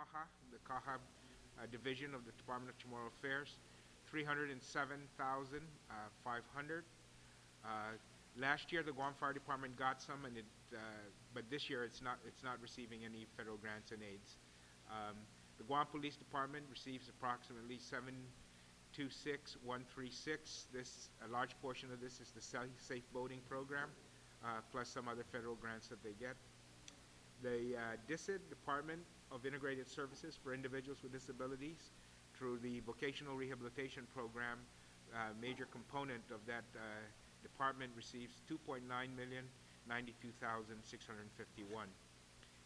CAHA, the CAHA division of the Department of Chamorro Affairs, 307,500. Last year, the Guam Fire Department got some, but this year it's not receiving any federal grants and aids. The Guam Police Department receives approximately 726,136. A large portion of this is the Safe Boating Program, plus some other federal grants that they get. The DISID, Department of Integrated Services for Individuals with Disabilities, through the Vocational Rehabilitation Program, major component of that department receives 2.9 million, 92,651.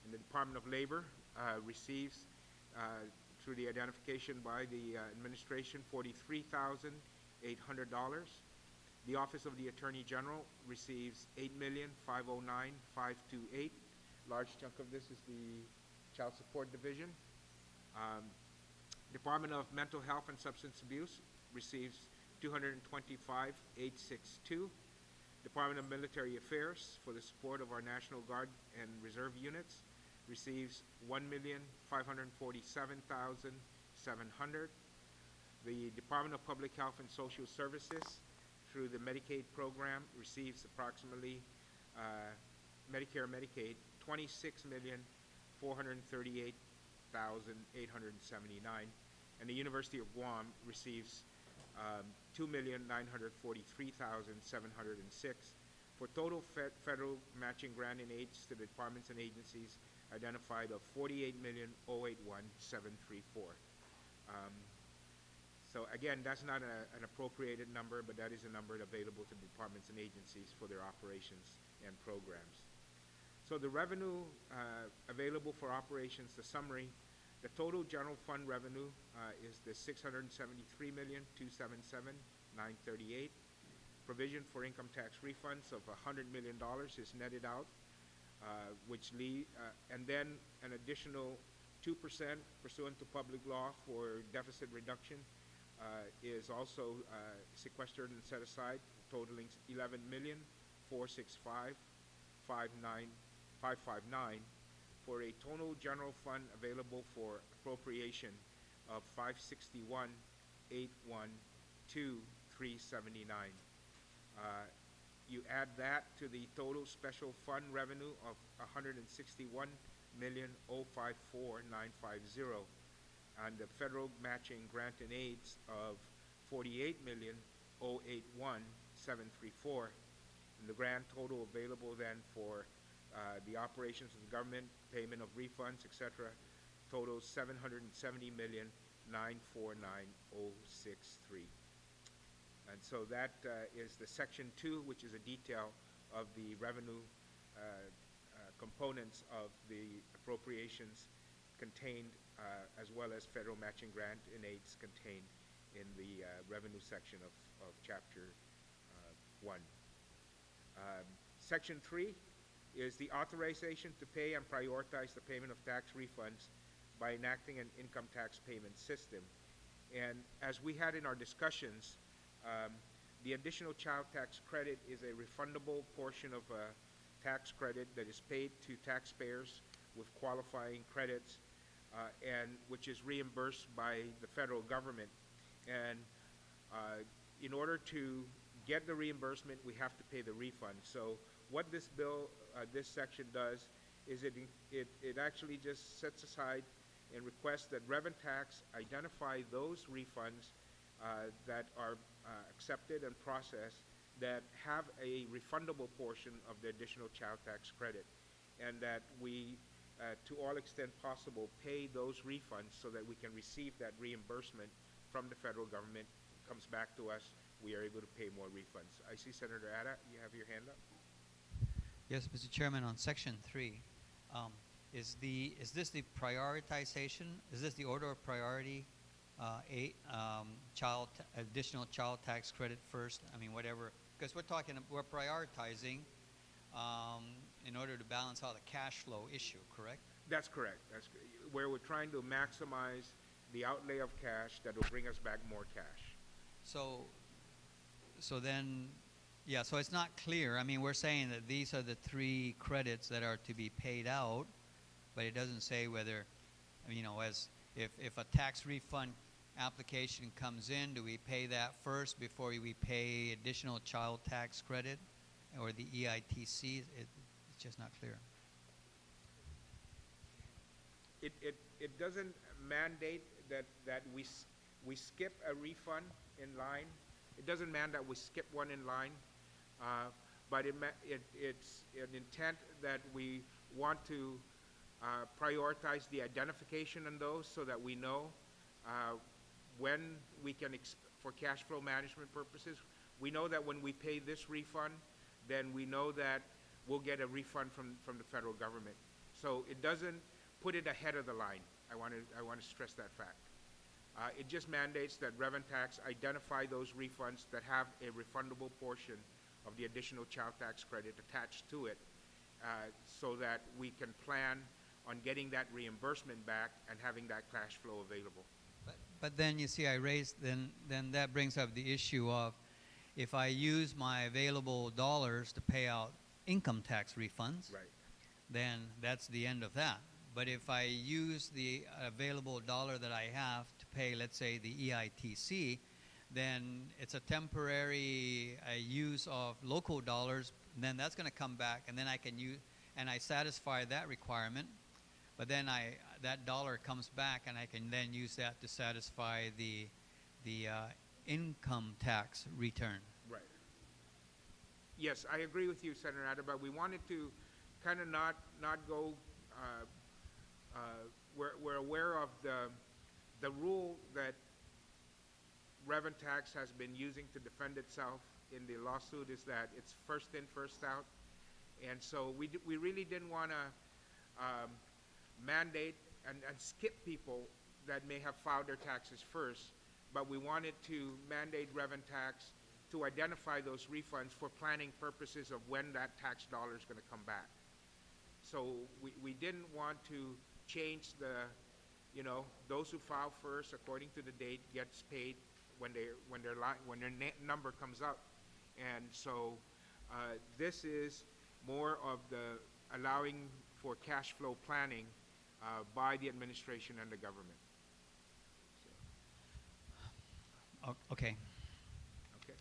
And the Department of Labor receives, through the identification by the administration, $43,800. The Office of the Attorney General receives 8,509,528. Large chunk of this is the Child Support Division. Department of Mental Health and Substance Abuse receives 225,862. Department of Military Affairs, for the support of our National Guard and Reserve units, receives 1,547,700. The Department of Public Health and Social Services, through the Medicaid program, receives approximately Medicare and Medicaid 26,438,879, and the University of Guam receives 2,943,706 for total federal matching grant and aids to the departments and agencies identified of 48,081,734. So again, that's not an appropriated number, but that is a number available to departments and agencies for their operations and programs. So the revenue available for operations, the summary, the total general fund revenue is the $673,277,938. Provision for income tax refunds of $100 million is netted out, and then an additional 2% pursuant to public law for deficit reduction is also sequestered and set aside, totaling $11,465,559 for a total general fund available for appropriation of $561,812,379. You add that to the total special fund revenue of $161,054,950, and the federal matching grant and aids of $48,081,734, and the grand total available then for the operations of the government, payment of refunds, etc., totals $770,949,063. And so that is the Section 2, which is a detail of the revenue components of the appropriations contained, as well as federal matching grant and aids contained in the revenue section of Chapter 1. Section 3 is the authorization to pay and prioritize the payment of tax refunds by enacting an income tax payment system. And as we had in our discussions, the additional child tax credit is a refundable portion of a tax credit that is paid to taxpayers with qualifying credits, and which is reimbursed by the federal government. And in order to get the reimbursement, we have to pay the refund. So what this bill, this section does, is it actually just sets aside and requests that Revenue Tax identify those refunds that are accepted and processed that have a refundable portion of the additional child tax credit, and that we, to all extent possible, pay those refunds so that we can receive that reimbursement from the federal government. It comes back to us, we are able to pay more refunds. I see Senator Ada, you have your hand up. Yes, Mr. Chairman, on Section 3, is this the prioritization? Is this the order of priority? Additional child tax credit first. I mean, whatever, because we're prioritizing in order to balance out the cash flow issue. Correct? That's correct. That's where we're trying to maximize the outlay of cash that will bring us back more cash. So then, yeah. So it's not clear. I mean, we're saying that these are the 3 credits that are to be paid out, but it doesn't say whether You know, as if a tax refund application comes in, do we pay that first before we pay additional child tax credit or the EITC? It's just not clear. It doesn't mandate that we skip a refund in line. It doesn't mandate that we skip one in line, but it's an intent that we want to prioritize the identification on those so that we know when we can, for cash flow management purposes, we know that when we pay this refund, then we know that we'll get a refund from the federal government. So it doesn't put it ahead of the line. I want to stress that fact. It just mandates that Revenue Tax identify those refunds that have a refundable portion of the additional child tax credit attached to it, so that we can plan on getting that reimbursement back and having that cash flow available. But then you see, then that brings up the issue of if I use my available dollars to pay out income tax refunds, right, then that's the end of that. But if I use the available dollar that I have to pay, let's say, the EITC, then it's a temporary use of local dollars, and then that's going to come back, and then I can use, and I satisfy that requirement, but then that dollar comes back, and I can then use that to satisfy the income tax return. right. Yes, I agree with you, Senator Adder, but we wanted to kind of not go. We're aware of the rule that Revenue Tax has been using to defend itself in the lawsuit is that it's first in, first out. And so we really didn't want to mandate and skip people that may have filed their taxes first, but we wanted to mandate Revenue Tax to identify those refunds for planning purposes of when that tax dollar is going to come back. So we didn't want to change those who file first according to the date gets paid when their number comes up. And so this is more of the allowing for cash flow planning by the administration and the government. Okay. Okay.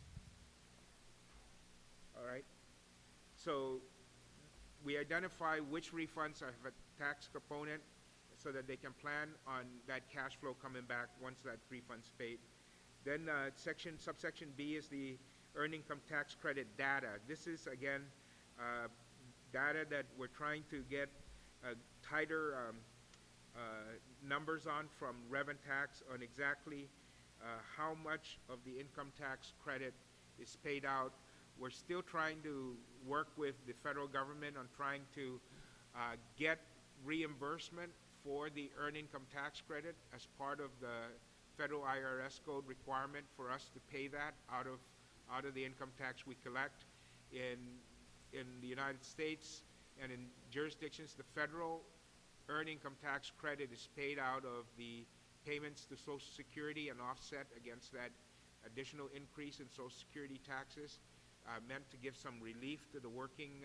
All right. So we identify which refunds have a tax component so that they can plan on that cash flow coming back once that refund's paid. Then subsection B is the earned income tax credit data. This is, again, data that we're trying to get tighter numbers on from Revenue Tax on exactly how much of the income tax credit is paid out. We're still trying to work with the federal government on trying to get reimbursement for the earned income tax credit as part of the federal IRS code requirement for us to pay that out of the income tax we collect. In the United States and in jurisdictions, the federal earned income tax credit is paid out of the payments to Social Security and offset against that additional increase in Social Security taxes, meant to give some relief to the working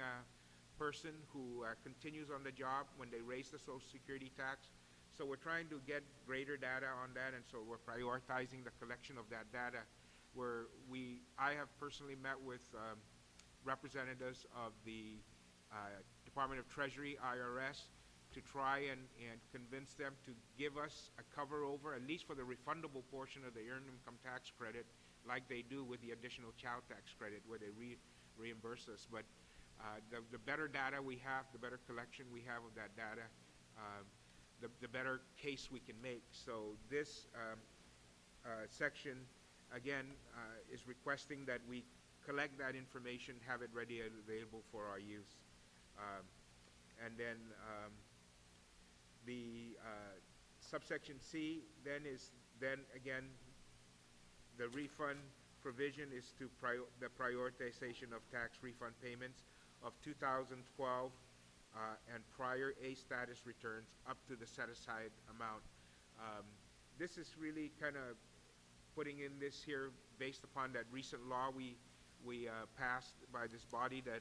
person who continues on the job when they raise the Social Security tax. So we're trying to get greater data on that, and so we're prioritizing the collection of that data. I have personally met with representatives of the Department of Treasury, IRS, to try and convince them to give us a cover over, at least for the refundable portion of the earned income tax credit, like they do with the additional child tax credit, where they reimburse us. But the better data we have, the better collection we have of that data, the better case we can make. So this section, again, is requesting that we collect that information, have it ready and available for our use. And then the subsection C then again, the refund provision is to the prioritization of tax refund payments of 2012 and prior A status returns up to the set-aside amount. This is really kind of putting in this here based upon that recent law we passed by this body, that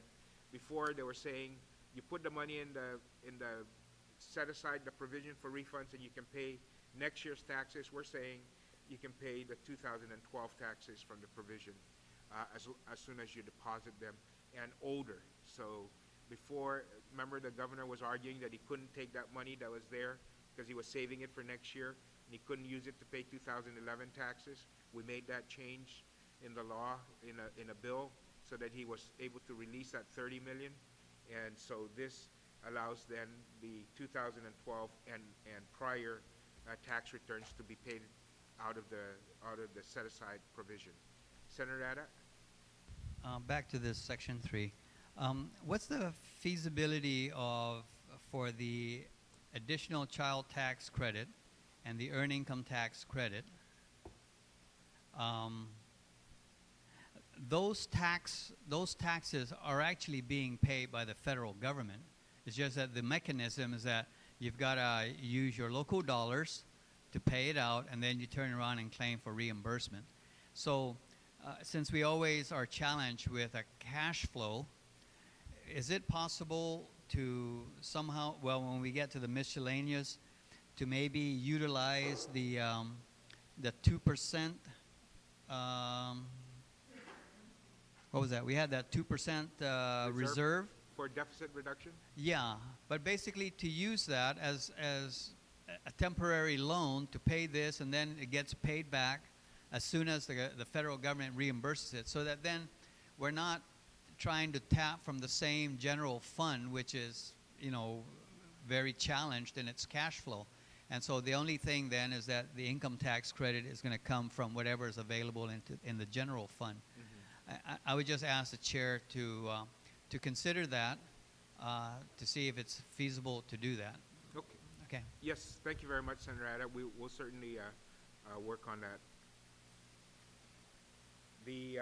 before they were saying you put the money in the set aside the provision for refunds and you can pay next year's taxes. We're saying you can pay the 2012 taxes from the provision as soon as you deposit them and older. So before, remember the governor was arguing that he couldn't take that money that was there because he was saving it for next year and he couldn't use it to pay 2011 taxes. We made that change in the law, in a bill, so that he was able to release that 30 million. And so this allows then the 2012 and prior tax returns to be paid out of the set aside provision. Senator Ada? Back to this Section 3. What's the feasibility for the additional child tax credit and the earned income tax credit? Those taxes are actually being paid by the federal government. It's just that the mechanism is that you've got to use your local dollars to pay it out, and then you turn around and claim for reimbursement. So since we always are challenged with a cash flow, is it possible to somehow, well, when we get to the miscellaneous, to maybe utilize the 2%, what was that? We had that 2% reserve. For deficit reduction? Yeah, but basically to use that as a temporary loan to pay this, and then it gets paid back as soon as the federal government reimburses it, so that then we're not trying to tap from the same general fund, which is, very challenged in its cash flow. And so the only thing then is that the income tax credit is going to come from whatever is available in the general fund. Mm-hmm. I would just ask the chair to consider that, to see if it's feasible to do that. Okay. Okay. Yes, thank you very much, Senator Ada. We will certainly work on that. The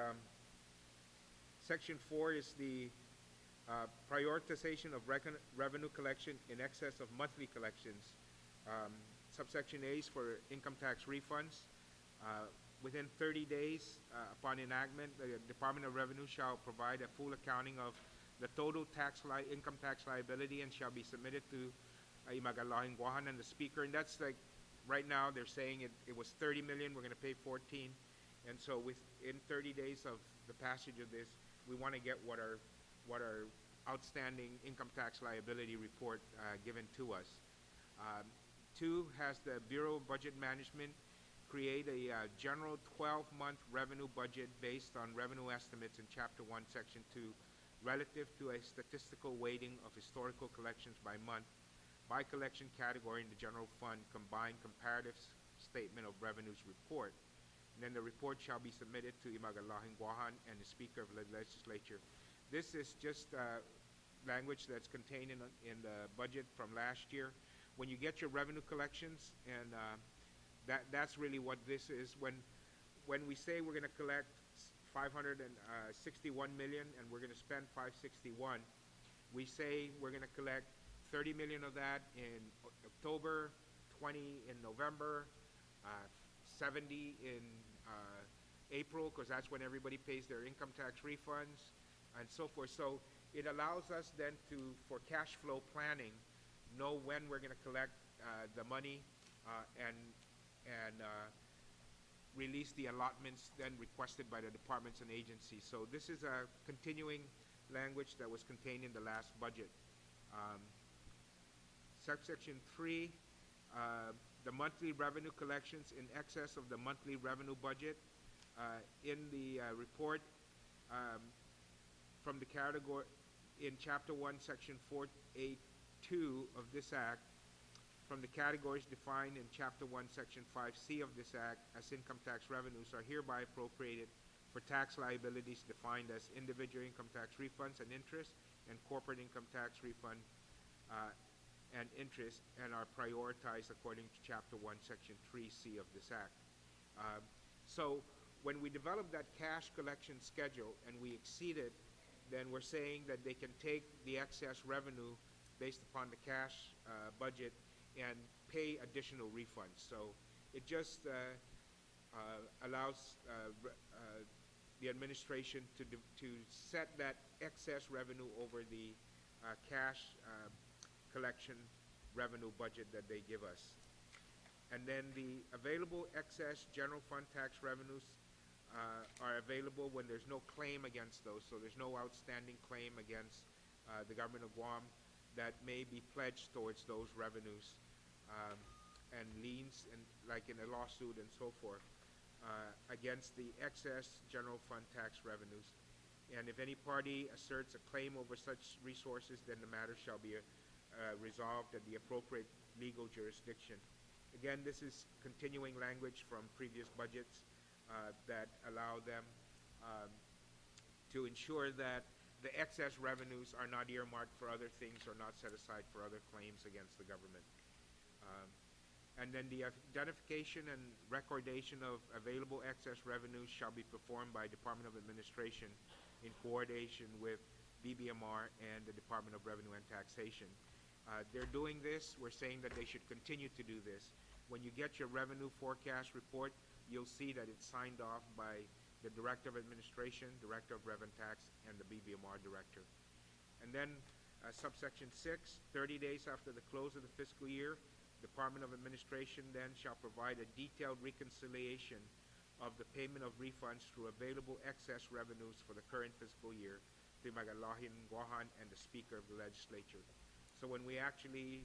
Section 4 is the prioritization of revenue collection in excess of monthly collections. Subsection A is for income tax refunds. Within 30 days upon enactment, the Department of Revenue shall provide a full accounting of the total income tax liability and shall be submitted to Imagalahin Guahan and the Speaker. And that's like, right now they're saying it was 30 million, we're going to pay 14. And so within 30 days of the passage of this, we want to get what our outstanding income tax liability report given to us. 2 has the Bureau of Budget Management create a general 12-month revenue budget based on revenue estimates in Chapter 1, Section 2, relative to a statistical weighting of historical collections by month, by collection category in the general fund, combined comparative statement of revenues report. And then the report shall be submitted to Imagalahin Guahan and the Speaker of the Legislature. This is just language that's contained in the budget from last year. When you get your revenue collections, and that's really what this is. When we say we're going to collect 561 million and we're going to spend 561, we say we're going to collect 30 million of that in October, 20 in November, 70 in April, because that's when everybody pays their income tax refunds, and so forth. So it allows us then to, for cash flow planning, know when we're going to collect the money and release the allotments then requested by the departments and agencies. So this is a continuing language that was contained in the last budget. Subsection 3, the monthly revenue collections in excess of the monthly revenue budget. In the report from the category in Chapter 1, Section 482 of this Act, from the categories defined in Chapter 1, Section 5C of this Act as income tax revenues are hereby appropriated for tax liabilities defined as individual income tax refunds and interest and corporate income tax refund and interest, and are prioritized according to Chapter 1, Section 3C of this Act. So when we develop that cash collection schedule and we exceed it, then we're saying that they can take the excess revenue based upon the cash budget and pay additional refunds. So it just allows the administration to set that excess revenue over the cash collection revenue budget that they give us. And then the available excess general fund tax revenues are available when there's no claim against those. So there's no outstanding claim against the government of Guam that may be pledged towards those revenues, and liens, and like in a lawsuit and so forth, against the excess general fund tax revenues. And if any party asserts a claim over such resources, then the matter shall be resolved at the appropriate legal jurisdiction. Again, this is continuing language from previous budgets that allow them to ensure that the excess revenues are not earmarked for other things or not set aside for other claims against the government. And then the identification and recordation of available excess revenues shall be performed by Department of Administration in coordination with BBMR and the Department of Revenue and Taxation. They're doing this. We're saying that they should continue to do this. When you get your revenue forecast report, you'll see that it's signed off by the Director of Administration, Director of Rev and Tax, and the BBMR Director. And then subsection 6, 30 days after the close of the fiscal year, Department of Administration then shall provide a detailed reconciliation of the payment of refunds through available excess revenues for the current fiscal year to Magalahin Guahan and the Speaker of the Legislature. So when we actually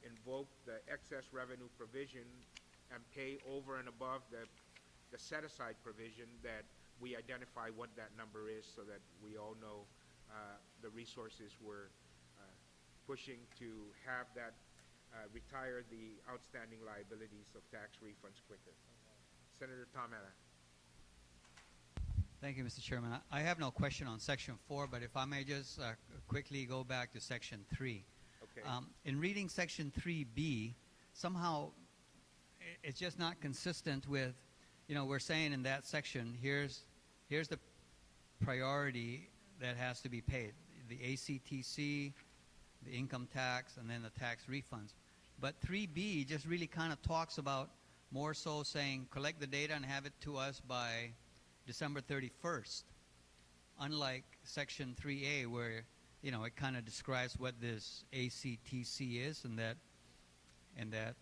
invoke the excess revenue provision and pay over and above the set-aside provision, that we identify what that number is so that we all know the resources we're pushing to have that retire the outstanding liabilities of tax refunds quicker. Senator Tom Ella. Thank you, Mr. Chairman. I have no question on Section 4, but if I may just quickly go back to Section 3. Okay. In reading Section 3B, somehow it's just not consistent with, we're saying in that section, here's the priority that has to be paid, the ACTC, the income tax, and then the tax refunds. But 3B just really kind of talks about more so saying collect the data and have it to us by December 31st, unlike Section 3A where, it kind of describes what this ACTC is and that,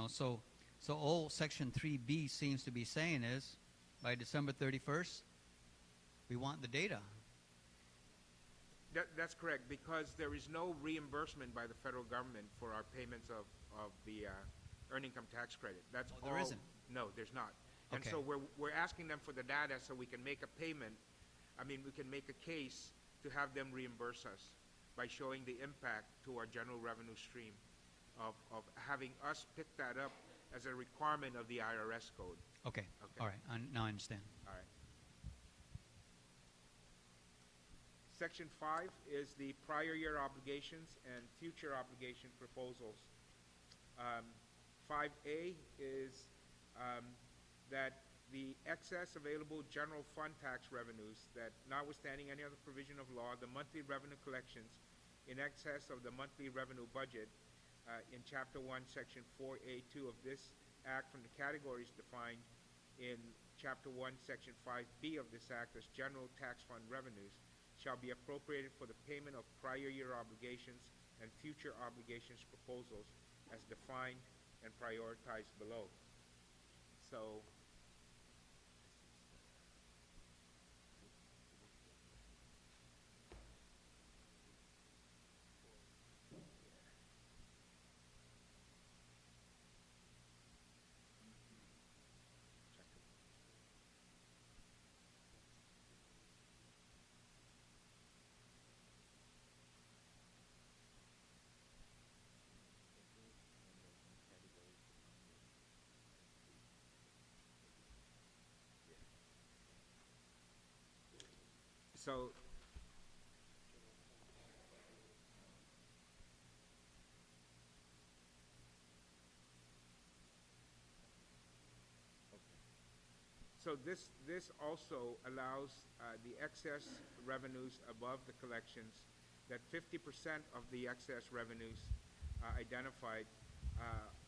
so all Section 3B seems to be saying is by December 31st, we want the data. That's correct, because there is no reimbursement by the federal government for our payments of the earned income tax credit. That's there isn't? No, there's not. And Okay. so we're asking them for the data so we can make a payment. We can make a case to have them reimburse us by showing the impact to our general revenue stream of having us pick that up as a requirement of the IRS code. Okay. Okay. All right. Now I understand. All right. Section 5 is the prior year obligations and future obligation proposals. 5A is that the excess available general fund tax revenues that, notwithstanding any other provision of law, the monthly revenue collections in excess of the monthly revenue budget in Chapter 1, Section 4A2 of this Act from the categories defined in Chapter 1, Section 5B of this Act as general tax fund revenues shall be appropriated for the payment of prior year obligations and future obligations proposals as defined and prioritized below. So So this also allows the excess revenues above the collections, that 50% of the excess revenues identified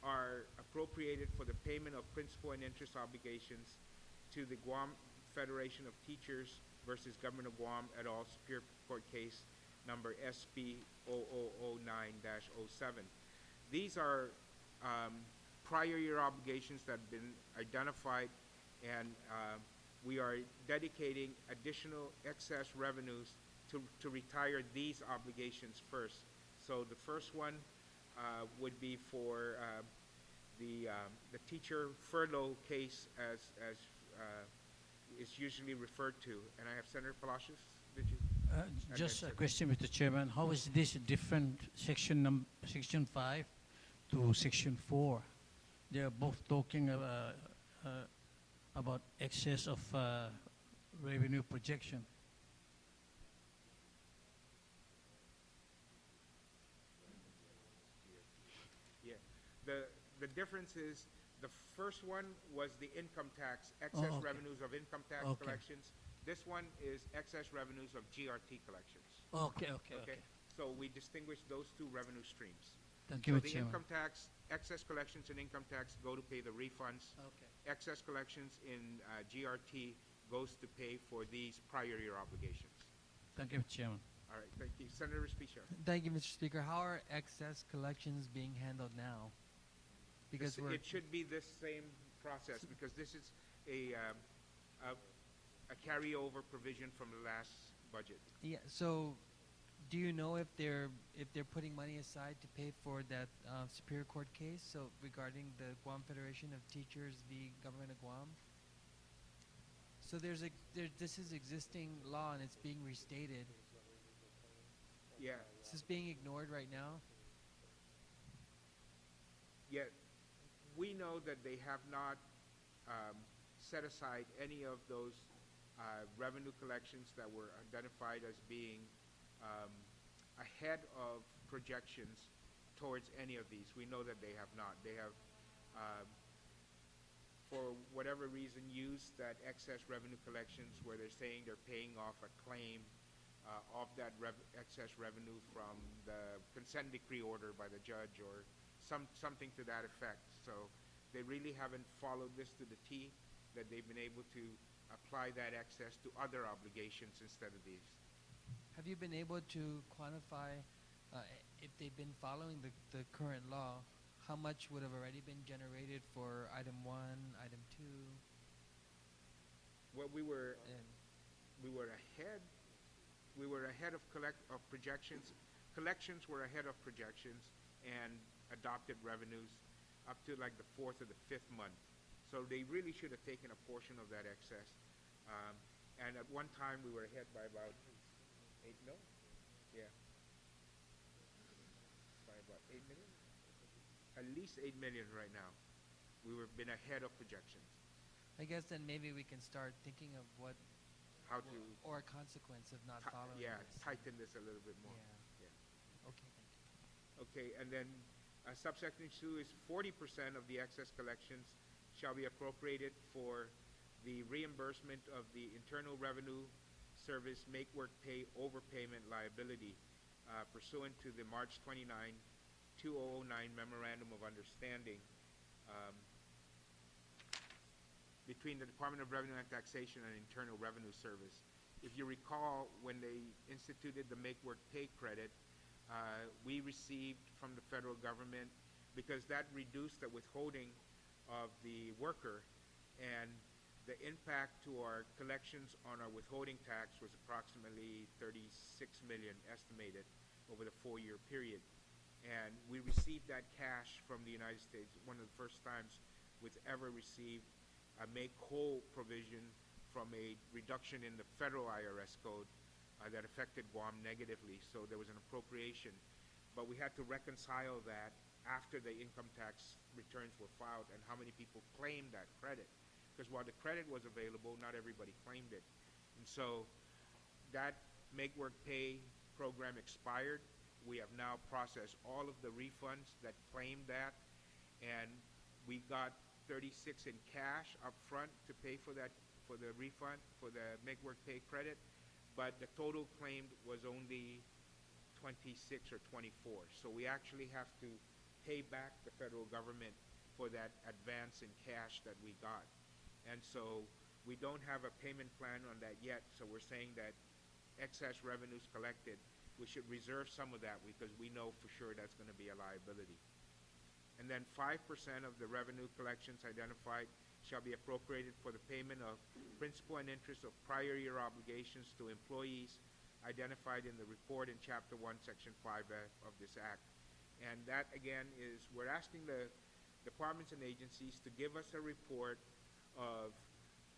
are appropriated for the payment of principal and interest obligations to the Guam Federation of Teachers versus Government of Guam et al. Superior Court case number SP 0009-07. These are prior year obligations that have been identified, and we are dedicating additional excess revenues to retire these obligations first. So the first one would be for the teacher furlough case, as is usually referred to. And I have Senator Palacios. Did you? Just a question, Mr. Chairman. How is this different, section 5 to section 4? They are both talking about excess of revenue projection. Yeah. The difference is the first one was the income tax, excess okay. revenues of income tax Okay. collections. This one is excess revenues of GRT collections. Okay. So we distinguish those two revenue streams. Thank you, So Mr. the Chairman. income tax, excess collections in income tax go to pay the refunds. Okay. Excess collections in GRT goes to pay for these prior year obligations. Thank you, Mr. Chairman. All right, thank you. Senator Respicia. Thank you, Mr. Speaker. How are excess collections being handled now? Because It should be this same process, because this is a carryover provision from the last budget. yeah. So, do you know if they're putting money aside to pay for that Superior Court case? So regarding the Guam Federation of Teachers v. Government of Guam. So this is existing law and it's being restated. Yeah, Is this being ignored right now? yet we know that they have not set aside any of those revenue collections that were identified as being ahead of projections towards any of these. We know that they have not. They have, for whatever reason, used that excess revenue collections where they're saying they're paying off a claim of that excess revenue from the consent decree order by the judge, or something to that effect. So they really haven't followed this to the T, that they've been able to apply that excess to other obligations instead of these. Have you been able to quantify if they've been following the current law? How much would have already been generated for item 1, item 2? Well, we were And ahead. We were ahead of projections. Collections were ahead of projections, and adopted revenues up to like the 4th or the 5th month. So they really should have taken a portion of that excess. And at one time we were ahead by about 8 million. Yeah. By about 8 million. At least 8 million right now. We were been ahead of projections. I guess then maybe we can start thinking of what How to or a consequence of not following this. tighten this a little bit more. Yeah. Yeah. Okay, thank you. Okay, and then subsection 2 is 40% of the excess collections shall be appropriated for the reimbursement of the Internal Revenue Service make work pay overpayment liability pursuant to the March 29, 2009 Memorandum of Understanding between the Department of Revenue and Taxation and Internal Revenue Service. If you recall, when they instituted the make work pay credit, we received from the federal government, because that reduced the withholding of the worker, and the impact to our collections on our withholding tax was approximately 36 million estimated over the 4-year period. And we received that cash from the United States, one of the first times we've ever received a make whole provision from a reduction in the federal IRS code that affected Guam negatively. So there was an appropriation, but we had to reconcile that after the income tax returns were filed and how many people claimed that credit. Because while the credit was available, not everybody claimed it. And so that make work pay program expired. We have now processed all of the refunds that claimed that, and we got 36 in cash up front to pay for that, for the refund, for the make work pay credit, but the total claimed was only 26 or 24. So we actually have to pay back the federal government for that advance in cash that we got. And so we don't have a payment plan on that yet, so we're saying that excess revenues collected we should reserve some of that because we know for sure that's going to be a liability. And then 5% of the revenue collections identified shall be appropriated for the payment of principal and interest of prior year obligations to employees identified in the report in Chapter 1, Section 5F of this Act. And that, again, is we're asking the departments and agencies to give us a report of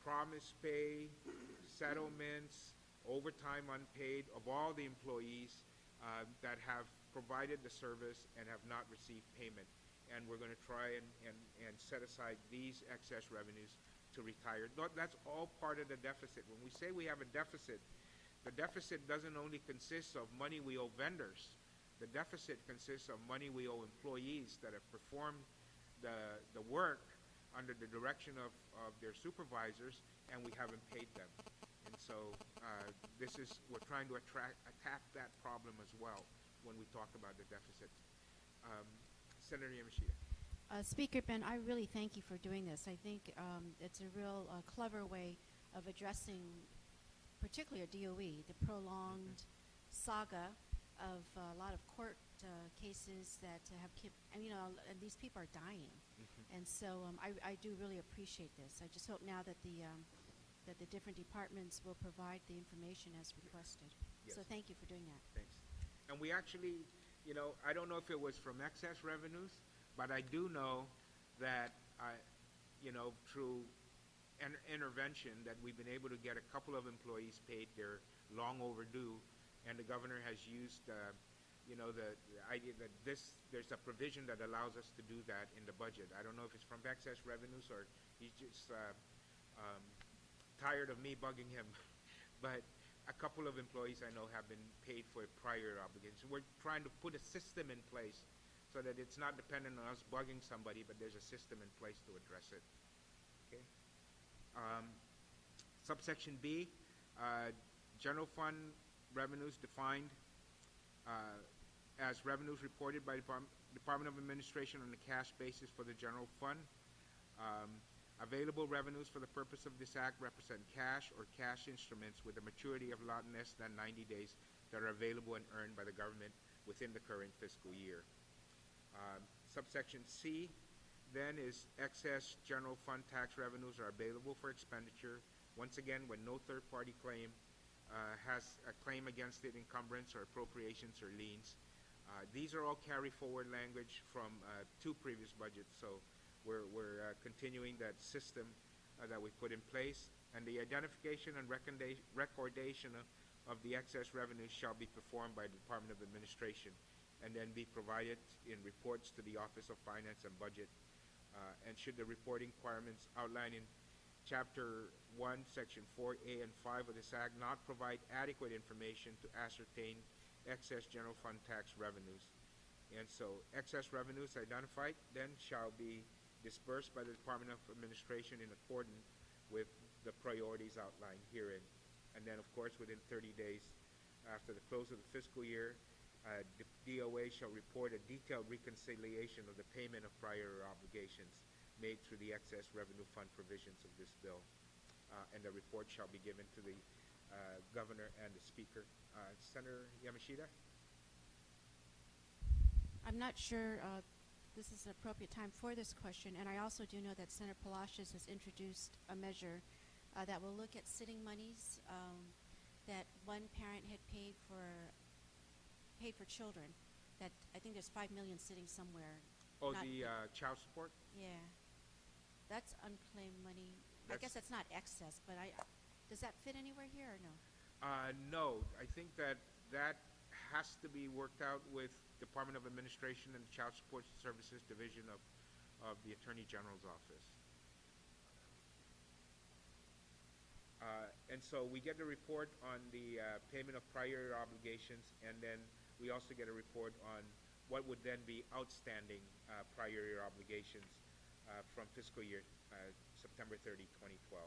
promised pay, settlements, overtime unpaid of all the employees that have provided the service and have not received payment. And we're going to try and set aside these excess revenues to retire. That's all part of the deficit. When we say we have a deficit, the deficit doesn't only consist of money we owe vendors. The deficit consists of money we owe employees that have performed the work under the direction of their supervisors, and we haven't paid them. And so we're trying to attack that problem as well when we talk about the deficit. Senator Yamashita. Speaker Ben, I really thank you for doing this. I think it's a real clever way of addressing, particularly a DOE, the prolonged saga of a lot of court cases that have kept, and these people are dying. And so I do really appreciate this. I just hope now that the different departments will provide the information as requested. Yes. So thank you for doing that. Thanks. And we actually, I don't know if it was from excess revenues, but I do know that, through intervention, that we've been able to get a couple of employees paid. They're long overdue, and the governor has used, the idea that there's a provision that allows us to do that in the budget. I don't know if it's from excess revenues or he's just tired of me bugging him, but a couple of employees I know have been paid for prior obligations. We're trying to put a system in place so that it's not dependent on us bugging somebody, but there's a system in place to address it. Okay. Subsection B, general fund revenues defined as revenues reported by Department of Administration on a cash basis for the general fund. Available revenues for the purpose of this act represent cash or cash instruments with a maturity of not less than 90 days that are available and earned by the government within the current fiscal year. Subsection C then is excess general fund tax revenues are available for expenditure, once again, when no third-party claim has a claim against it, encumbrance or appropriations or liens. These are all carry-forward language from two previous budgets, so we're continuing that system that we put in place, and the identification and recordation of the excess revenues shall be performed by the Department of Administration and then be provided in reports to the Office of Finance and Budget. And should the reporting requirements outlined in Chapter 1, Section 4A and 5 of this Act not provide adequate information to ascertain excess general fund tax revenues. And so excess revenues identified then shall be disbursed by the Department of Administration in accordance with the priorities outlined herein. And then, of course, within 30 days after the close of the fiscal year, the DOA shall report a detailed reconciliation of the payment of prior obligations made through the excess revenue fund provisions of this bill. And the report shall be given to the Governor and the Speaker. Senator Yamashita? I'm not sure this is an appropriate time for this question, and I also do know that Senator Palacios has introduced a measure that will look at sitting monies that one parent had paid for children. That I think there's $5 million sitting somewhere. Oh, Not- the child support? Yeah, that's unclaimed money. I guess that's not excess, but does that fit anywhere here or no? No, I think that has to be worked out with Department of Administration and the Child Support Services Division of the Attorney General's office. And so we get the report on the payment of prior obligations, and then we also get a report on what would then be outstanding prior obligations from fiscal year September 30, 2012.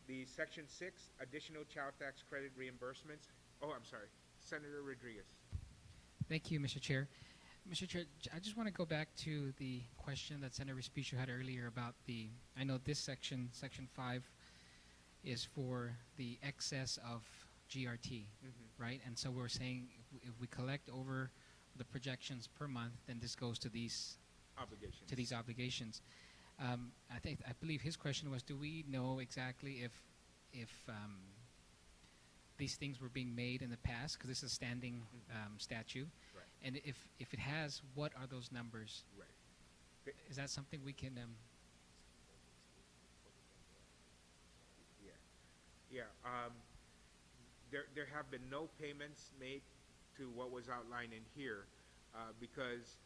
The Section 6, additional child tax credit reimbursements. Oh, I'm sorry. Senator Rodriguez. Thank you, Mr. Chair. Mr. Chair, I just want to go back to the question that Senator Respicio had earlier about I know this section 5, is for the excess of GRT, Mhm. right? And so we're saying if we collect over the projections per month, then this goes to these Obligations. obligations. I believe his question was, do we know exactly if these things were being made in the past? Because this is a standing statute. Right. And if it has, what are those numbers? Right. Is that something we can? Yeah. Yeah. There have been no payments made to what was outlined in here because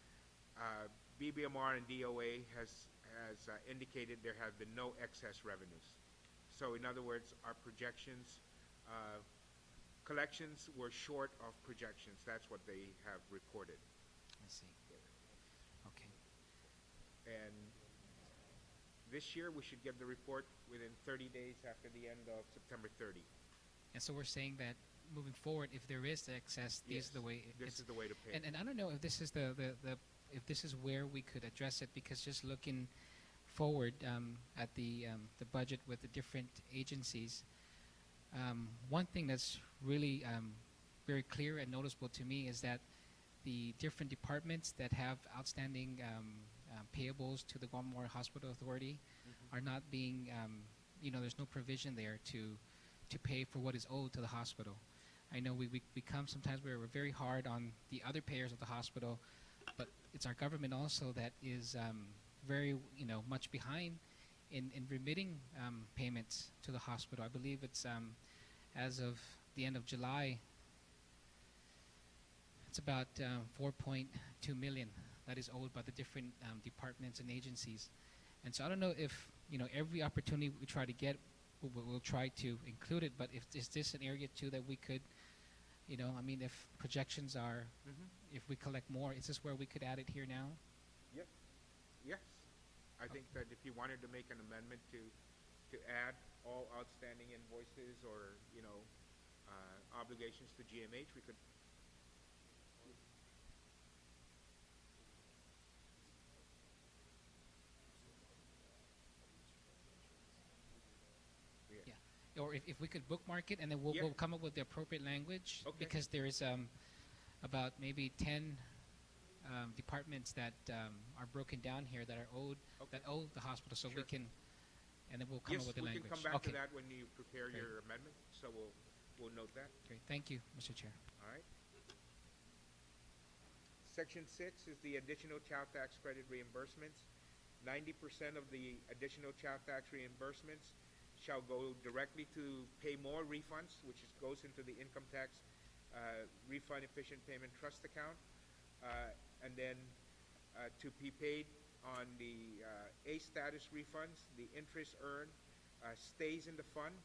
BBMR and DOA has indicated there have been no excess revenues. So in other words, our projections, collections were short of projections. That's what they have reported. I see. Okay. And this year, we should get the report within 30 days after the end of September 30. And so we're saying that moving forward, if there is excess, this Yes, is the way. this is the way to pay. And I don't know if this is if this is where we could address it, because just looking forward at the budget with the different agencies, one thing that's really very clear and noticeable to me is that the different departments that have outstanding payables to the Guam Memorial Hospital Authority are not being, there's no provision there to pay for what is owed to the hospital. I know we come sometimes we're very hard on the other payers of the hospital, but it's our government also that is very, much behind in remitting payments to the hospital. I believe it's as of the end of July, it's about 4.2 million that is owed by the different departments and agencies. And so I don't know if, every opportunity we try to get, we'll try to include it, but is this an area too that we could, if projections are, if we collect more, is this where we could add it here now? Yes. Yes. I think that if you wanted to make an amendment to add all outstanding invoices or, obligations to GMH, we could. Yeah. Or if we could bookmark it, and then we'll come up with the appropriate language, Okay. because there is about maybe 10 departments that are broken down here that are owed, Okay. that owe the hospital, so we Sure. can, and then we'll come Yes, up with the we language. can come back Okay. to that when you prepare Great. your amendment, so we'll note that. Great. Thank you, Mr. Chair. All right. Section 6 is the additional child tax credit reimbursements. 90% of the additional child tax reimbursements shall go directly to pay more refunds, which goes into the income tax refund efficient payment trust account, and then to be paid on the A status refunds. The interest earned stays in the fund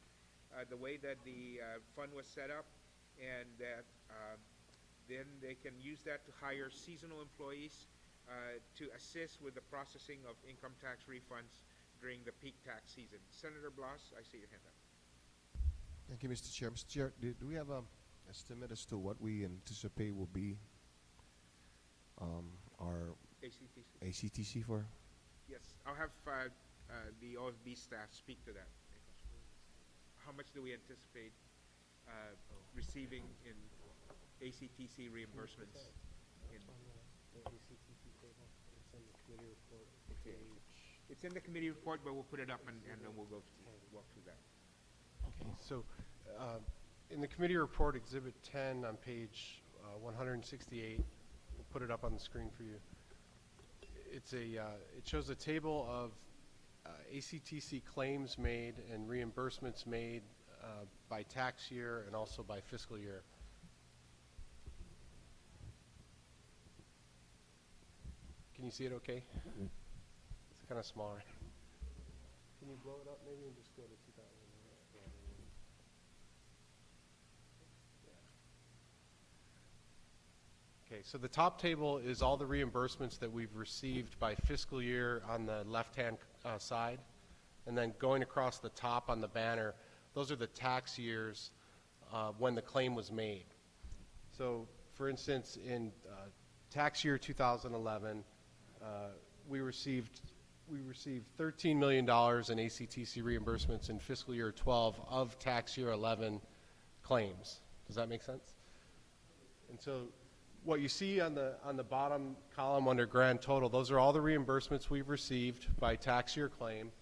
the way that the fund was set up, and that then they can use that to hire seasonal employees to assist with the processing of income tax refunds during the peak tax season. Senator Blas, I see your hand up. Thank you, Mr. Chair. Mr. Chair, do we have an estimate as to what we anticipate will be our ACTC. ACTC for? Yes, I'll have the OFB staff speak to that. How much do we anticipate receiving in ACTC reimbursements? It's in the committee report, but we'll put it up and then we'll walk through that. Okay, so in the committee report, Exhibit 10 on page 168, we'll put it up on the screen for you. It's it shows a table of ACTC claims made and reimbursements made by tax year and also by fiscal year. Can you see it okay? It's kind of smaller. Can you blow it up maybe and just go to 2000? Okay, so the top table is all the reimbursements that we've received by fiscal year on the left-hand side. And then going across the top on the banner, those are the tax years when the claim was made. So, for instance, in tax year 2011, we received $13 million in ACTC reimbursements in fiscal year 12 of tax year 11 claims. Does that make sense? And so what you see on the bottom column under grand total, those are all the reimbursements we've received by tax year claim.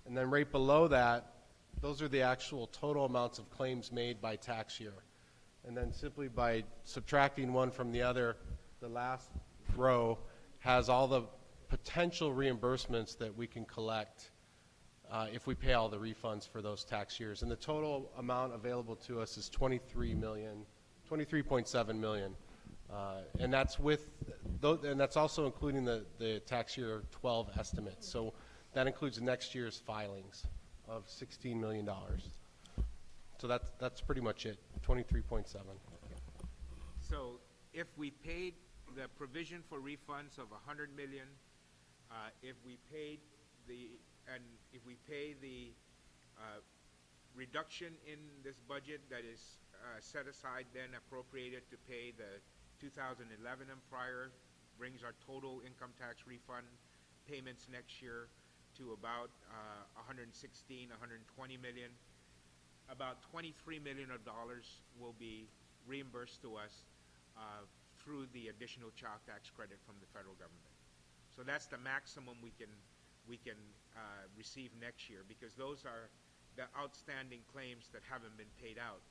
And then right below that, those are the actual total amounts of claims made by tax year. And then simply by subtracting one from the other, the last row has all the potential reimbursements that we can collect if we pay all the refunds for those tax years. And the total amount available to us is $23.7 million. And that's and that's also including the tax year 12 estimates. So that includes next year's filings of $16 million. So that's pretty much it, 23.7. So if we paid the provision for refunds of 100 million, if we pay the reduction in this budget that is set aside then appropriated to pay the 2011 and prior, brings our total income tax refund payments next year to about 116, 120 million. About $23 million will be reimbursed to us through the additional child tax credit from the federal government. So that's the maximum we can receive next year, because those are the outstanding claims that haven't been paid out.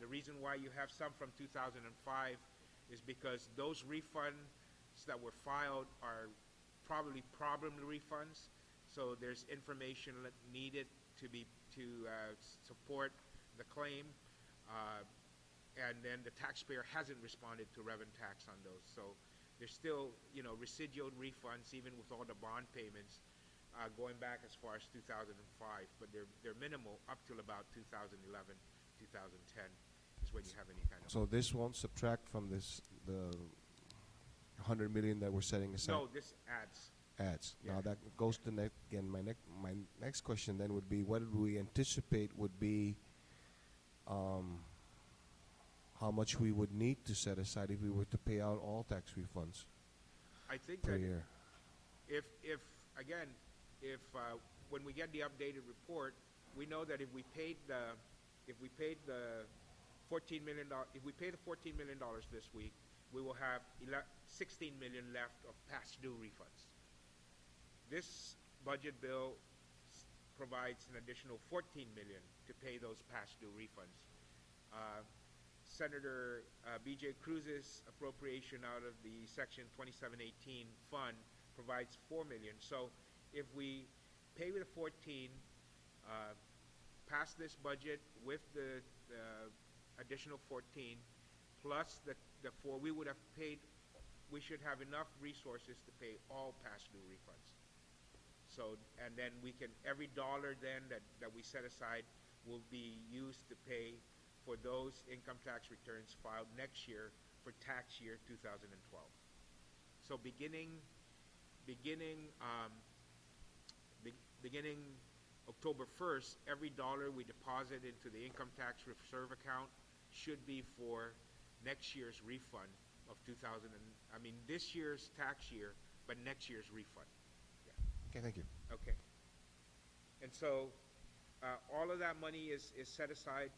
The reason why you have some from 2005 is because those refunds that were filed are probably problem refunds. So there's information needed to support the claim, and then the taxpayer hasn't responded to revenue tax on those. So there's still, residual refunds even with all the bond payments going back as far as 2005, but they're minimal up till about 2011, 2010 is when you have any kind of. So this won't subtract from the 100 million that we're setting aside? No, this adds. Yeah. Now Yeah. that goes to my next question then would be, what do we anticipate would be how much we would need to set aside if we were to pay out all tax refunds I think per that year? if when we get the updated report, we know that if we paid the $14 million, if we pay the $14 million this week, we will have 16 million left of past due refunds. This budget bill provides an additional 14 million to pay those past due refunds. Senator B.J. Cruz's appropriation out of the Section 2718 fund provides 4 million. So if we pay with the 14, pass this budget with the additional 14, plus the 4, we would have paid, we should have enough resources to pay all past due refunds. So, and then we can, every dollar then that we set aside will be used to pay for those income tax returns filed next year for tax year 2012. So beginning October 1st, every dollar we deposit into the income tax reserve account should be for next year's refund of this year's tax year, but next year's refund. Okay, thank you. Okay. And so all of that money is set aside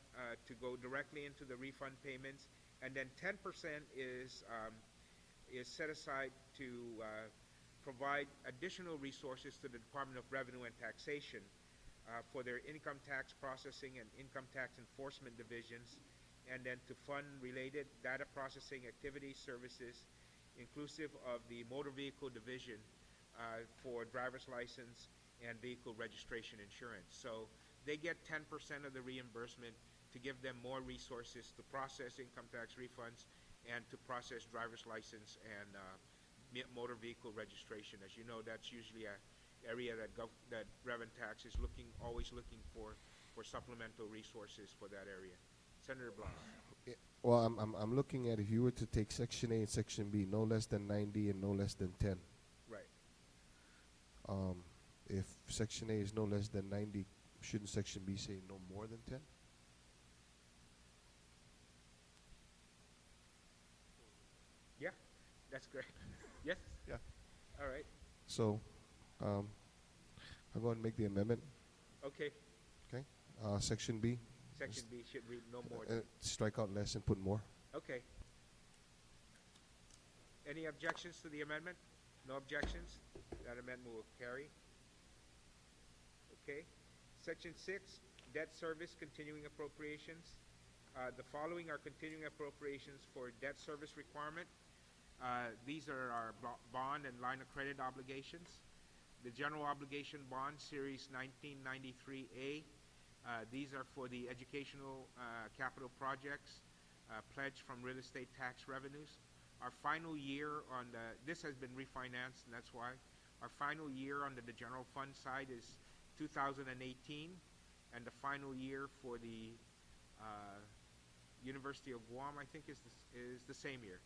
to go directly into the refund payments, and then 10% is set aside to provide additional resources to the Department of Revenue and Taxation for their income tax processing and income tax enforcement divisions, and then to fund related data processing activities, services, inclusive of the motor vehicle division for driver's license and vehicle registration insurance. So they get 10% of the reimbursement to give them more resources to process income tax refunds and to process driver's license and motor vehicle registration. As you know, that's usually an area that revenue tax is always looking for supplemental resources for that area. Senator Blanc. Well, I'm looking at, if you were to take Section A and Section B, no less than 90 and no less than 10. Right. If Section A is no less than 90, shouldn't Section B say no more than 10? Yeah, that's great. Yes? Yeah. All right. So, I'll go ahead and make the amendment. Okay. Okay. Section B, Section B should read no more than. Strike out less and put more. Okay. Any objections to the amendment? No objections? That amendment will carry. Okay. Section 6, debt service continuing appropriations. The following are continuing appropriations for debt service requirement. These are our bond and line of credit obligations. The general obligation bond, Series 1993A. These are for the educational capital projects pledged from real estate tax revenues. Our final year on this has been refinanced, and that's why. Our final year under the general fund side is 2018, and the final year for the University of Guam, I think, is the same year.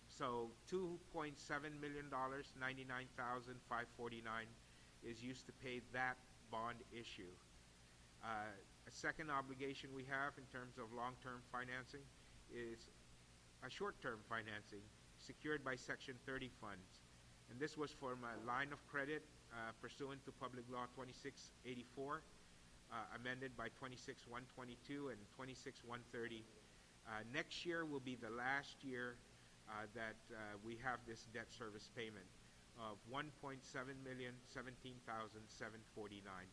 So $2.7 million, $99,549 is used to pay that bond issue. A second obligation we have in terms of long-term financing is a short-term financing secured by Section 30 funds. And this was for my line of credit pursuant to Public Law 2684, amended by 26122 and 26130. Next year will be the last year that we have this debt service payment of $1.7,017,749.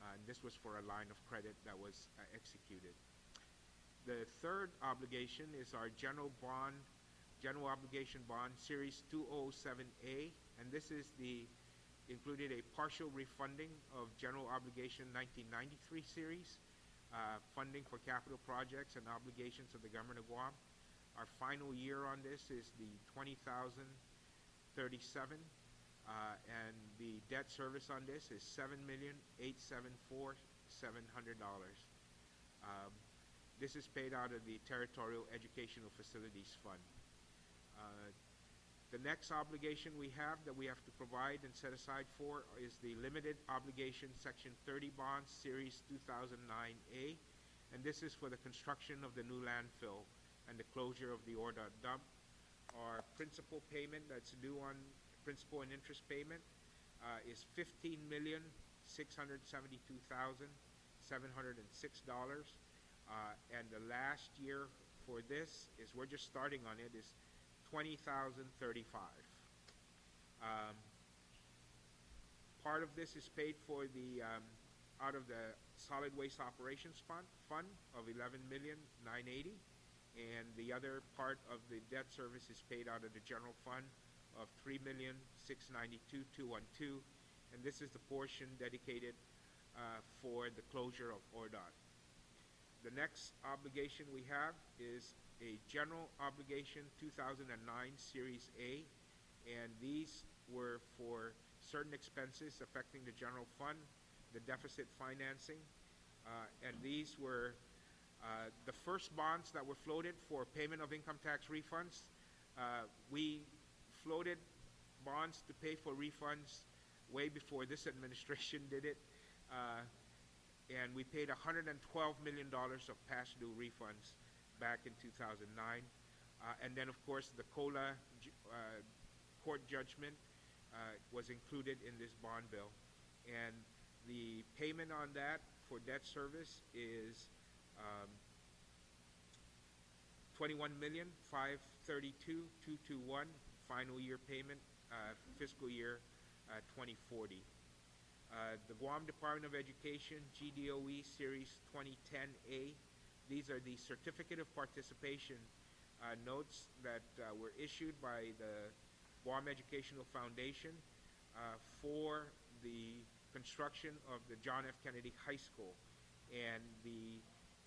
And this was for a line of credit that was executed. The third obligation is our general obligation bond, Series 207A, and this is included a partial refunding of general obligation 1993 series, funding for capital projects and obligations of the government of Guam. Our final year on this is the 20,037, and the debt service on this is $7,874,700. This is paid out of the Territorial Educational Facilities Fund. The next obligation we have that we have to provide and set aside for is the limited obligation Section 30 bonds, Series 2009A, and this is for the construction of the new landfill and the closure of the ORDOT dump. Our principal payment that's due on principal and interest payment is $15,672,706, and the last year for this is, we're just starting on it, is $20,035. Part of this is paid for out of the Solid Waste Operations Fund of $11,980,000, and the other part of the debt service is paid out of the general fund of $3,692,212, and this is the portion dedicated for the closure of ORDOT. The next obligation we have is a general obligation 2009 Series A, and these were for certain expenses affecting the general fund, the deficit financing, and these were the first bonds that were floated for payment of income tax refunds. We floated bonds to pay for refunds way before this administration did it, and we paid $112 million of past due refunds back in 2009. And then, of course, the COLA court judgment was included in this bond bill. And the payment on that for debt service is $21,532,221, final year payment, fiscal year 2040. The Guam Department of Education, GDOE Series 2010A, these are the Certificate of Participation notes that were issued by the Guam Educational Foundation for the construction of the John F. Kennedy High School. And the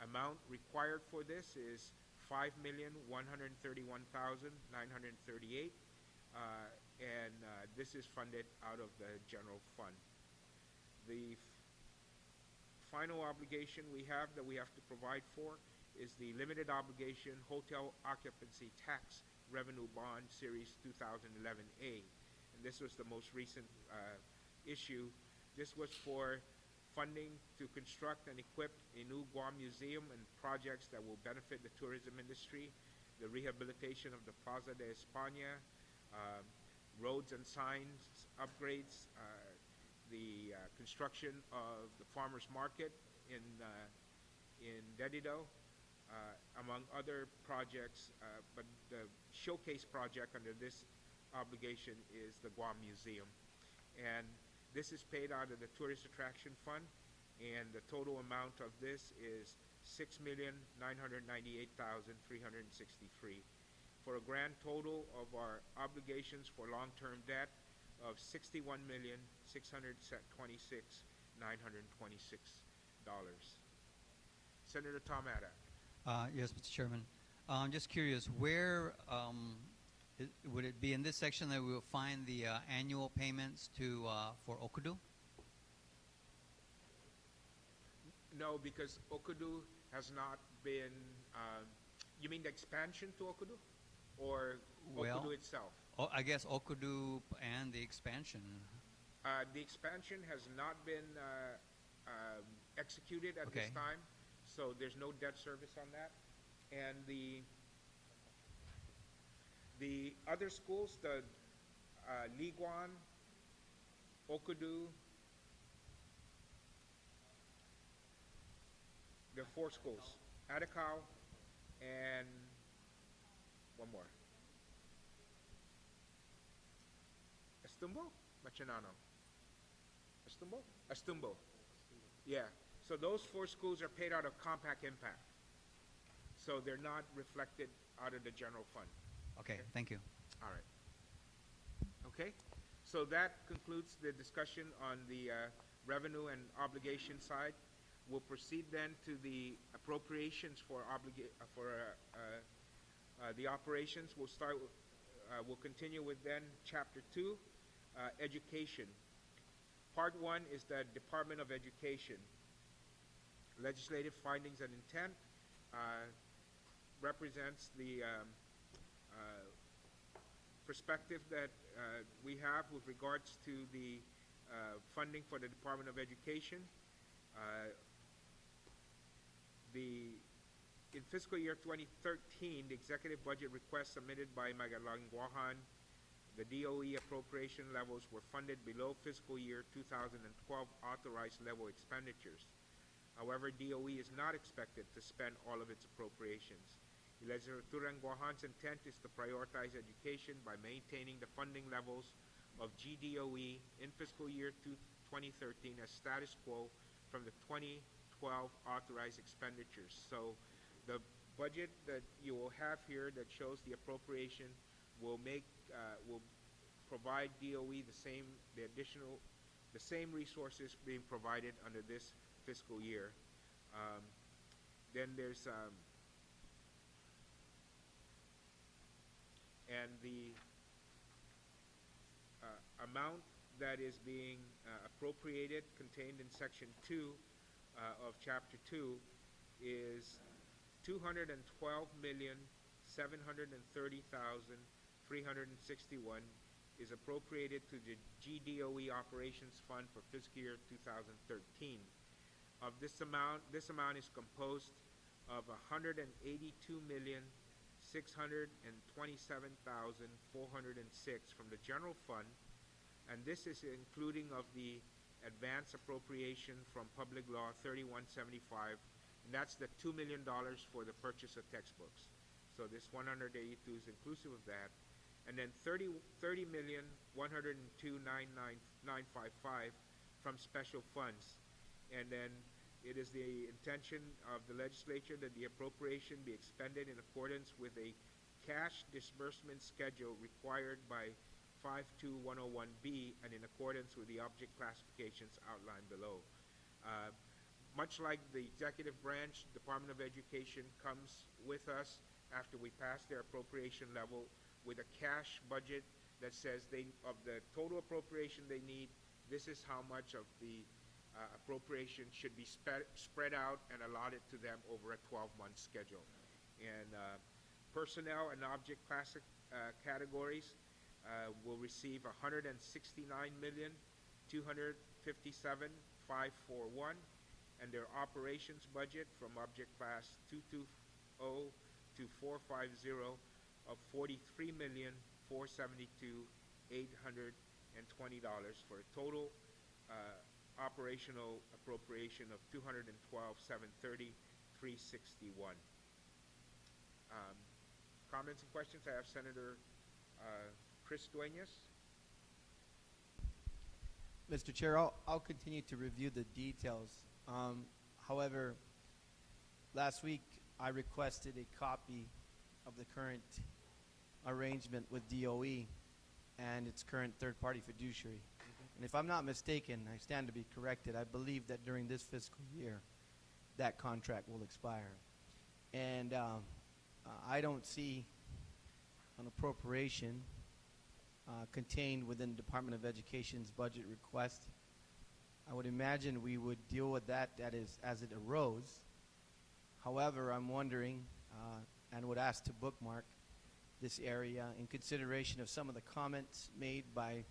amount required for this is $5,131,938, and this is funded out of the general fund. The final obligation we have that we have to provide for is the limited obligation hotel occupancy tax revenue bond Series 2011A, and this was the most recent issue. This was for funding to construct and equip a new Guam museum and projects that will benefit the tourism industry, the rehabilitation of the Plaza de España, roads and signs upgrades, the construction of the farmers market in in Dedido, among other projects, but the showcase project under this obligation is the Guam Museum. And this is paid out of the Tourist Attraction Fund, and the total amount of this is $6,998,363 for a grand total of our obligations for long-term debt of $61,626,926. Senator Tom Adak. Yes, Mr. Chairman. I'm just curious, where would it be in this section that we will find the annual payments to for Okudu? No, because Okudu has not been. You mean the expansion to Okudu, or Well, Okudu itself? Oh, I guess Okudu and the expansion. The expansion has not been executed at this Okay. time, so there's no debt service on that. And the other schools, the Liguan, Okudu, there are 4 schools, Atacao, and one more. Estumbo? Machinano? Estumbo? Estumbo. Yeah. So those 4 schools are paid out of compact impact. So they're not reflected out of the general fund. Okay, thank you. All right. Okay. So that concludes the discussion on the revenue and obligation side. We'll proceed then to the appropriations for the operations. We'll start. We'll continue with then Chapter 2, Education. Part 1 is the Department of Education. Legislative findings and intent represents the perspective that we have with regards to the funding for the Department of Education. In fiscal year 2013, the executive budget request submitted by Magalanguahan, the DOE appropriation levels were funded below fiscal year 2012 authorized level expenditures. However, DOE is not expected to spend all of its appropriations. Legislature Guahan's intent is to prioritize education by maintaining the funding levels of GDOE in fiscal year 2013 as status quo from the 2012 authorized expenditures. So the budget that you will have here that shows the appropriation will provide DOE the same resources being provided under this fiscal year. Then there's and the amount that is being appropriated contained in Section 2 of Chapter 2 is $212,730,361 is appropriated to the GDOE Operations Fund for fiscal year 2013. Of this amount is composed of $182,627,406 from the general fund, and this is including of the advance appropriation from Public Law 3175, and that's the $2 million for the purchase of textbooks. So this 182 is inclusive of that, and then $30,102,955 from special funds, and then it is the intention of the legislature that the appropriation be expended in accordance with a cash disbursement schedule required by 52101B and in accordance with the object classifications outlined below. Much like the executive branch, Department of Education comes with us after we pass their appropriation level with a cash budget that says of the total appropriation they need, this is how much of the appropriation should be spread out and allotted to them over a 12-month schedule. And personnel and object classic categories will receive $169,257,541, and their operations budget from object class 220 to 450 of $43,472,820 for a total operational appropriation of $212,730 361. Comments and questions? I have Senator Chris Dueñas. Mr. Chair, I'll continue to review the details. However, last week I requested a copy of the current arrangement with DOE and its current third-party fiduciary. And if I'm not mistaken, I stand to be corrected, I believe that during this fiscal year that contract will expire. And I don't see an appropriation contained within the Department of Education's budget request. I would imagine we would deal with that as it arose. However, I'm wondering and would ask to bookmark this area in consideration of some of the comments made by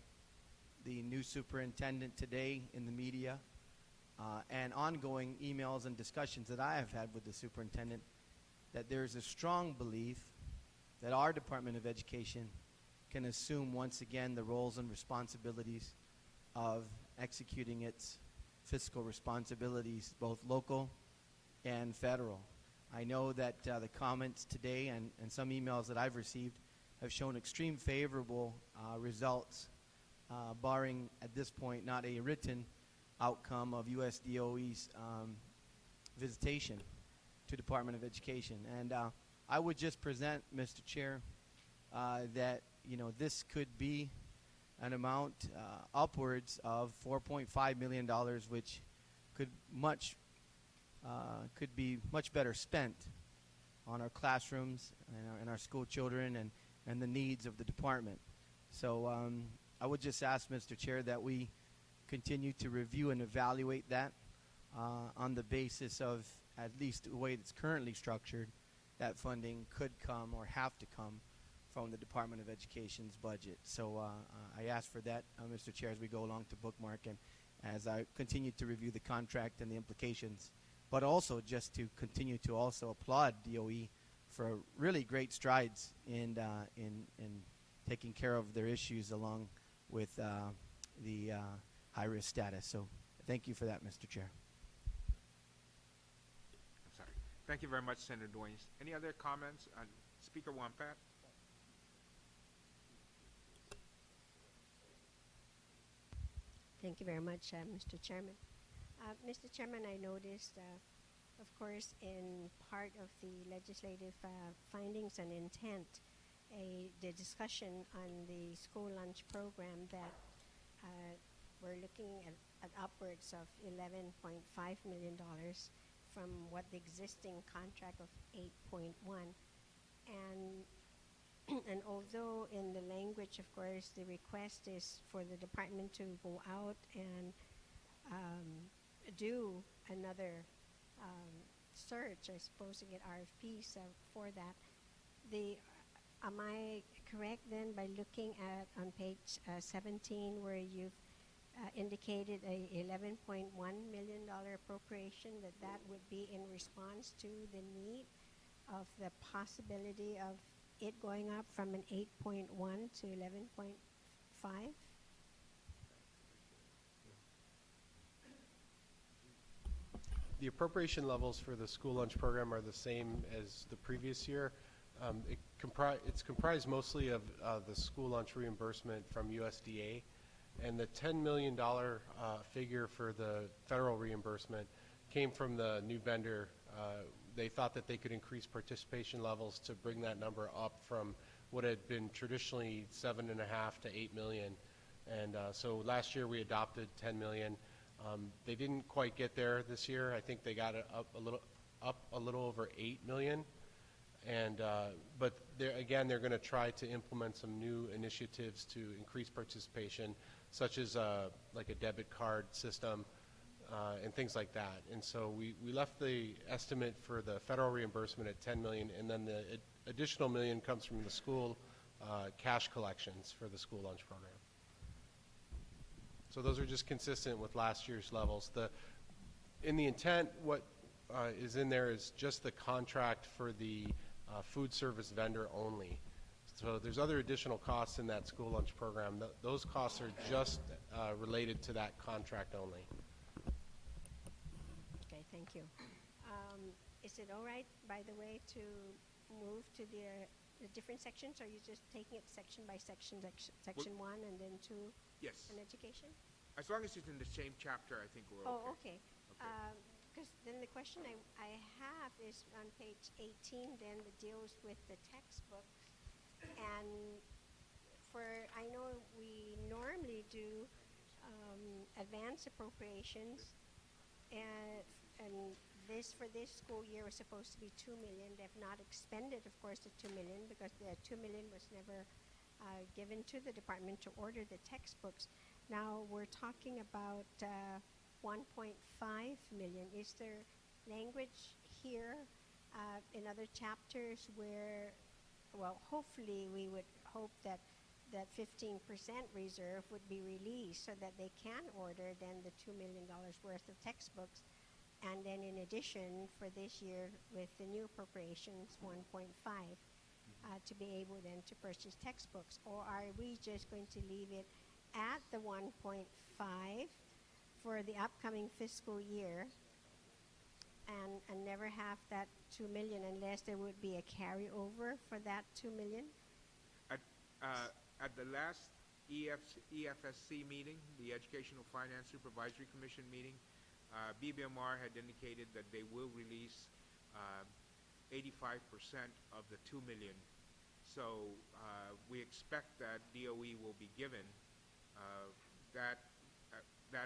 the new superintendent today in the media and ongoing emails and discussions that I have had with the superintendent, that there's a strong belief that our Department of Education can assume once again the roles and responsibilities of executing its fiscal responsibilities, both local and federal. I know that the comments today and some emails that I've received have shown extreme favorable results, barring at this point not a written outcome of USDOE's visitation to Department of Education. And I would just present, Mr. Chair, that this could be an amount upwards of $4.5 million, which could be much better spent on our classrooms and our school children and the needs of the department. So I would just ask, Mr. Chair, that we continue to review and evaluate that on the basis of, at least the way it's currently structured, that funding could come or have to come from the Department of Education's budget. So I ask for that, Mr. Chair, as we go along to bookmark and as I continue to review the contract and the implications, but also just to continue to also applaud DOE for really great strides in taking care of their issues along with the high-risk status. So thank you for that, Mr. Chair. I'm sorry. Thank you very much, Senator Dueñas. Any other comments? Speaker Wampat? Thank you very much, Mr. Chairman. Mr. Chairman, I noticed, of course, in part of the legislative findings and intent, the discussion on the school lunch program that we're looking at upwards of $11.5 million from what the existing contract of 8.1. And although in the language, of course, the request is for the department to go out and do another search, I suppose, to get RFPs for that. Am I correct then by looking at on page 17 where you've indicated a $11.1 million appropriation, that would be in response to the need of the possibility of it going up from an 8.1 to 11.5? The appropriation levels for the school lunch program are the same as the previous year. It's comprised mostly of the school lunch reimbursement from USDA, and the $10 million figure for the federal reimbursement came from the new vendor. They thought that they could increase participation levels to bring that number up from what had been traditionally 7.5 to 8 million. And so last year we adopted 10 million. They didn't quite get there this year. I think they got it up a little over 8 million. And but they're going to try to implement some new initiatives to increase participation, such as like a debit card system. And things like that. And so we left the estimate for the federal reimbursement at 10 million, and then the additional million comes from the school cash collections for the school lunch program. So those are just consistent with last year's levels. In the intent, what is in there is just the contract for the food service vendor only. So there's other additional costs in that school lunch program. Those costs are just related to that contract only. Okay, thank you. Is it all right, by the way, to move to the different sections, or are you just taking it section by section, section 1 and then 2 Yes. on education? As long as it's in the same chapter, I think we're Oh, okay. okay. Because then the question I have is on page 18, then that deals with the textbook. And I know we normally do advance appropriations, and for this school year was supposed to be 2 million. They've not expended, of course, the 2 million because the 2 million was never given to the department to order the textbooks. Now we're talking about 1.5 million. Is there language here in other chapters where, well, hopefully we would hope that 15% reserve would be released so that they can order then the $2 million worth of textbooks, and then in addition for this year with the new appropriations 1.5 to be able then to purchase textbooks? Or are we just going to leave it at the 1.5 for the upcoming fiscal year and never have that 2 million unless there would be a carryover for that 2 million? At the last EFSC meeting, the Educational Finance Supervisory Commission meeting, BBMR had indicated that they will release 85% of the 2 million. So we expect that DOE will be given that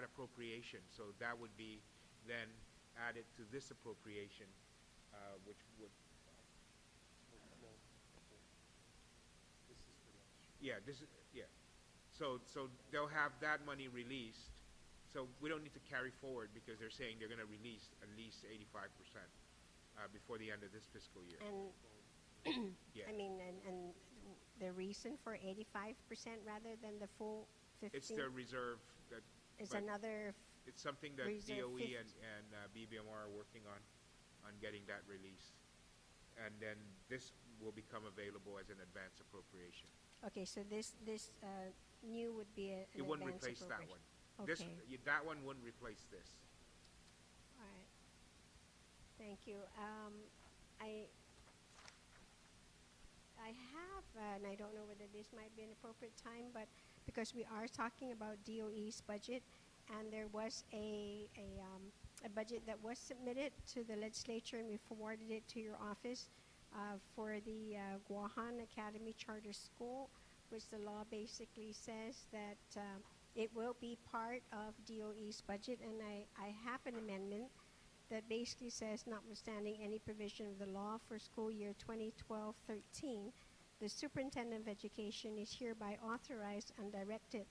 appropriation. So that would be then added to this appropriation, which would. So they'll have that money released. So we don't need to carry forward because they're saying they're going to release at least 85% before the end of this fiscal year. And Yeah. I mean, and the reason for 85% rather than the full 15? It's their reserve. Is but another it's something that reserve DOE and BBMR are working on getting that released. And then this will become available as an advance appropriation. Okay, so this new would be an It wouldn't advance replace that appropriation. one. Okay. That one wouldn't replace this. All right. Thank you. I have, and I don't know whether this might be an appropriate time, but because we are talking about DOE's budget, and there was a budget that was submitted to the legislature, and we forwarded it to your office for the Guam Academy Charter School, which the law basically says that it will be part of DOE's budget, and I have an amendment that basically says, notwithstanding any provision of the law for school year 2012-13, the Superintendent of Education is hereby authorized and directed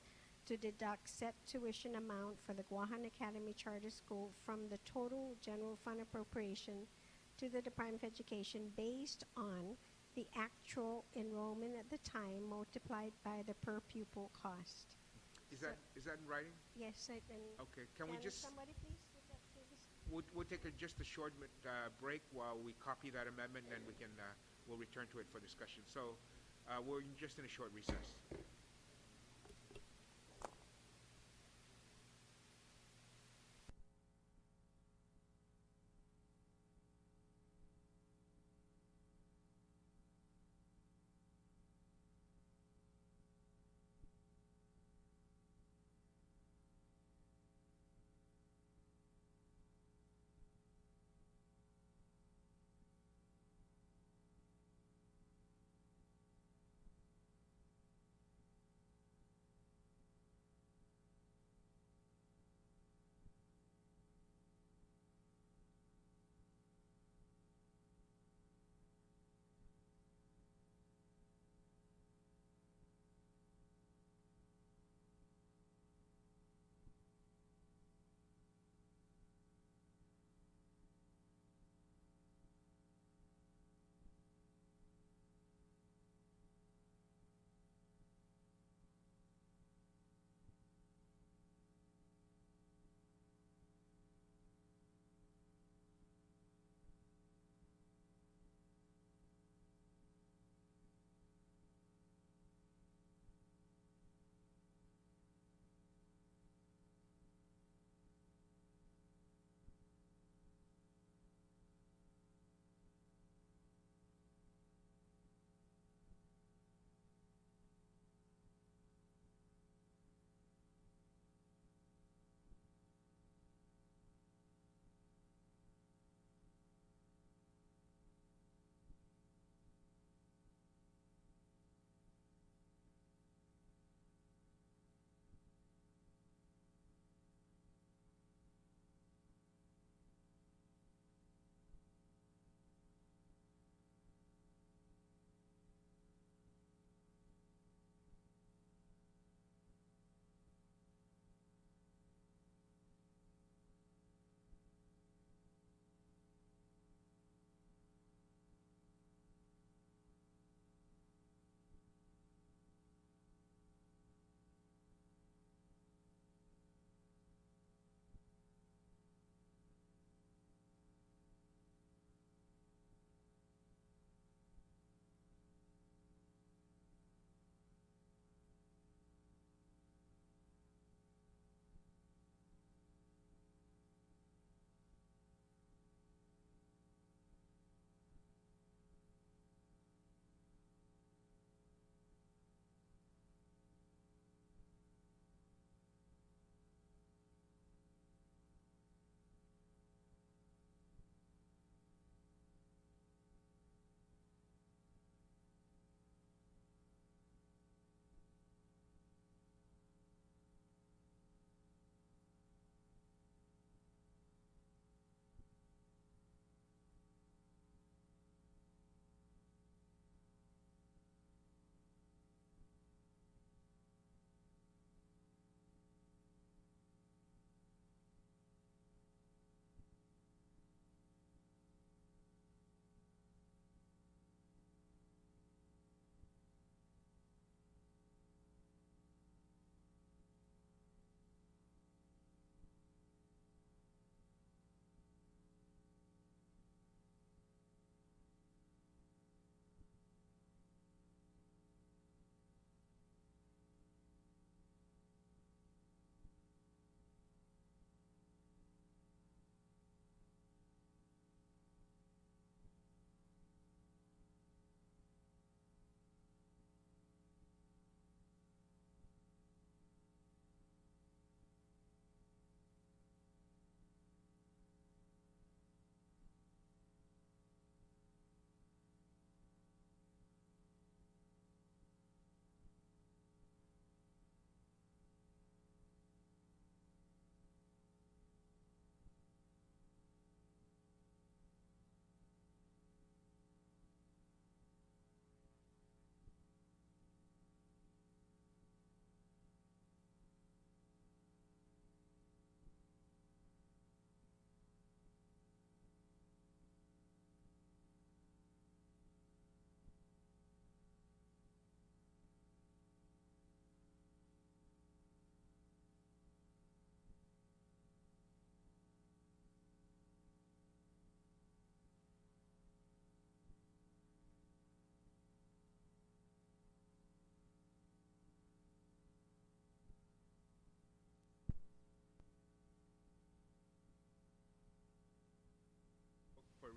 to deduct set tuition amount for the Guam Academy Charter School from the total general fund appropriation to the Department of Education based on the actual enrollment at the time multiplied by the per pupil cost. Is that in writing? Yes, Okay. Can we just? somebody please look up to this? We'll take just a short break while we copy that amendment, and then we'll return to it for discussion. So we're just in a short recess.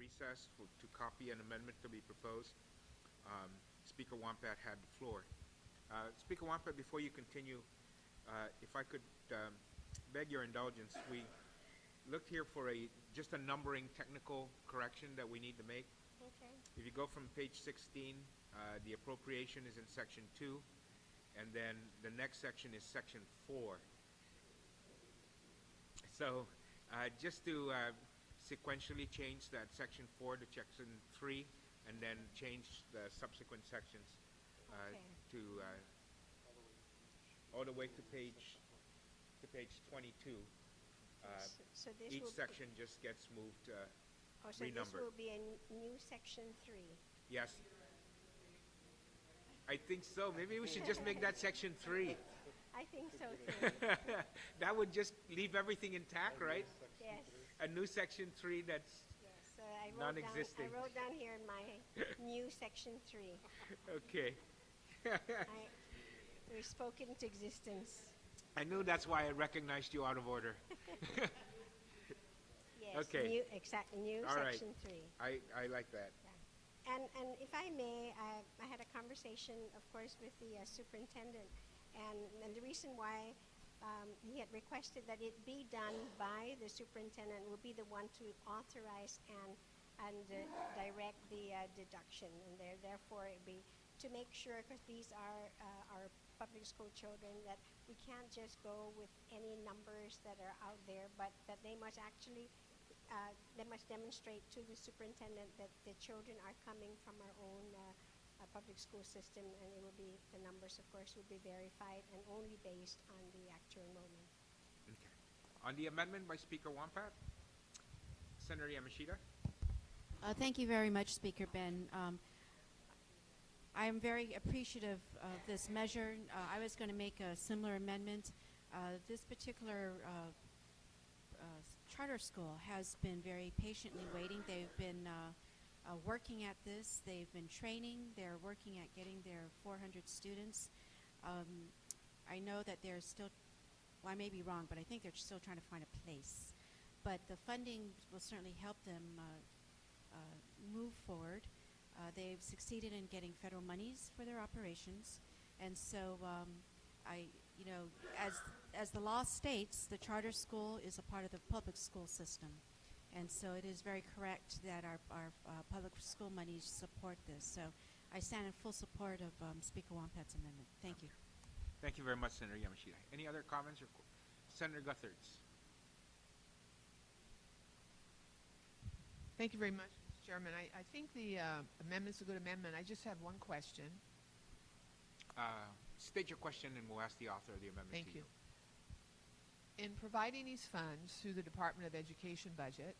recess to copy an amendment to be proposed. Speaker Wampat had the floor. Speaker Wampat, before you continue, if I could beg your indulgence, we looked here for just a numbering technical correction that we need to make. Okay. If you go from page 16, the appropriation is in section 2, and then the next section is section 4. So just to sequentially change that section 4 to section 3, and then change the subsequent sections Okay. to all the way to page 22. So this Each will section just gets moved, oh, so this renumbered. will be a new section 3. Yes. I think so. Maybe we should just make that section 3. I think so too. That would just leave everything intact, right? Yes. A new section 3 that's Yes. So I non-existing. wrote down here in my new section 3. okay. We spoke it into existence. I knew that's why I recognized you out of order. Yes. Okay. New, exactly. New All right. section 3. I like that. And if I may, I had a conversation, of course, with the superintendent, and the reason why he had requested that it be done by the superintendent will be the one to authorize and direct the deduction, and therefore it be to make sure, because these are our public school children, that we can't just go with any numbers that are out there, but that they must actually they must demonstrate to the superintendent that the children are coming from our own public school system, and it will be, the numbers, of course, will be verified and only based on the actual enrollment. Okay. On the amendment by Speaker Wampat, Senator Yamashita. Thank you very much, Speaker Ben. I am very appreciative of this measure. I was going to make a similar amendment. This particular charter school has been very patiently waiting. They've been working at this. They've been training. They're working at getting their 400 students. I know that they're still, well, I may be wrong, but I think they're still trying to find a place. But the funding will certainly help them move forward. They've succeeded in getting federal monies for their operations, and so as the law states, the charter school is a part of the public school system, and so it is very correct that our public school monies support this. So I stand in full support of Speaker Wampat's amendment. Thank you. Thank you very much, Senator Yamashita. Any other comments or Senator Guthertz? Thank you very much, Mr. Chairman. I think the amendment's a good amendment. I just have one question. State your question, and we'll ask the author of the amendment. Thank you. In providing these funds through the Department of Education budget,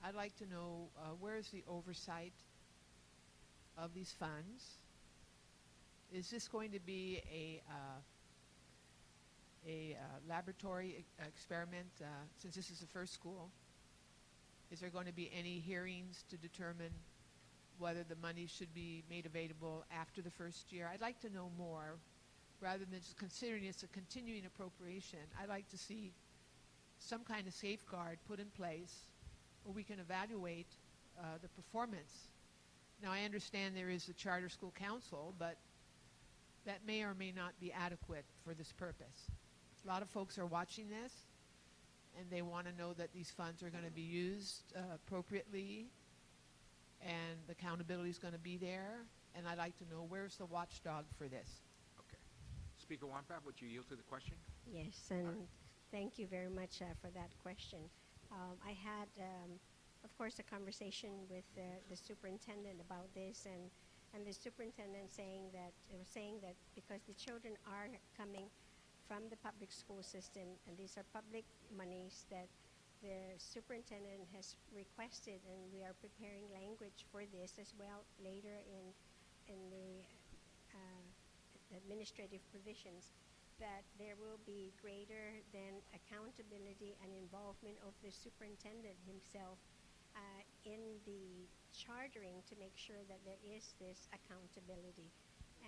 I'd like to know where is the oversight of these funds? Is this going to be a laboratory experiment since this is the first school? Is there going to be any hearings to determine whether the money should be made available after the first year? I'd like to know more rather than just considering it's a continuing appropriation. I'd like to see some kind of safeguard put in place where we can evaluate the performance. Now, I understand there is a charter school council, but that may or may not be adequate for this purpose. A lot of folks are watching this, and they want to know that these funds are going to be used appropriately, and the accountability is going to be there. And I'd like to know, where's the watchdog for this? Okay. Speaker Wampat, would you yield to the question? Yes, and thank you very much for that question. I had, of course, a conversation with the superintendent about this, and the superintendent saying that because the children are coming from the public school system, and these are public monies, that the superintendent has requested, and we are preparing language for this as well later in the administrative provisions, that there will be greater than accountability and involvement of the superintendent himself in the chartering to make sure that there is this accountability.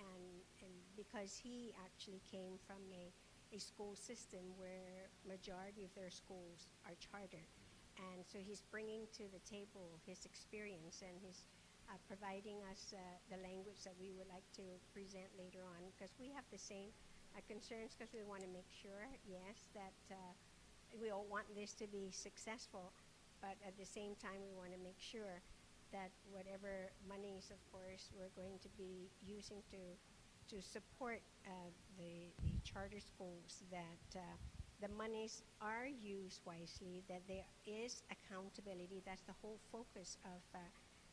And because he actually came from a school system where majority of their schools are chartered. And so he's bringing to the table his experience, and he's providing us the language that we would like to present later on, because we have the same concerns, because we want to make sure, yes, that we all want this to be successful, but at the same time we want to make sure that whatever monies, of course, we're going to be using to support the charter schools, that the monies are used wisely, that there is accountability. That's the whole focus of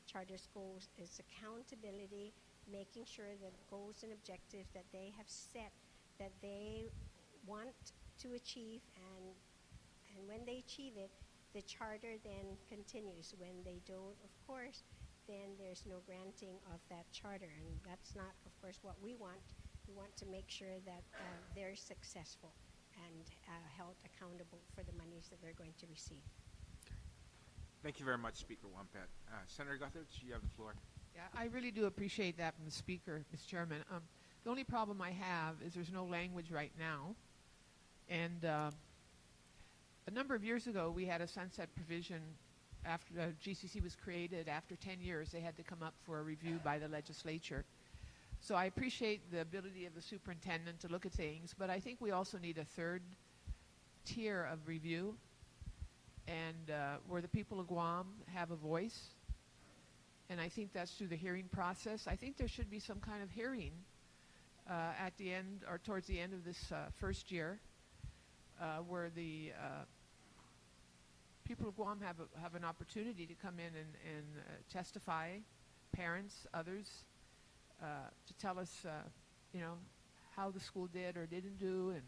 charter schools, is accountability, making sure that goals and objectives that they have set, that they want to achieve, and when they achieve it, the charter then continues. When they don't, of course, then there's no granting of that charter, and that's not, of course, what we want. We want to make sure that they're successful and held accountable for the monies that they're going to receive. Thank you very much, Speaker Wampat. Senator Guthridge, you have the floor. Yeah, I really do appreciate that from the Speaker, Mr. Chairman. The only problem I have is there's no language right now. And a number of years ago, we had a sunset provision after GCC was created. After 10 years, they had to come up for a review by the legislature. So I appreciate the ability of the superintendent to look at things, but I think we also need a third tier of review, and where the people of Guam have a voice. And I think that's through the hearing process. I think there should be some kind of hearing at the end or towards the end of this first year, where the people of Guam have an opportunity to come in and testify, parents, others, to tell us, how the school did or didn't do, and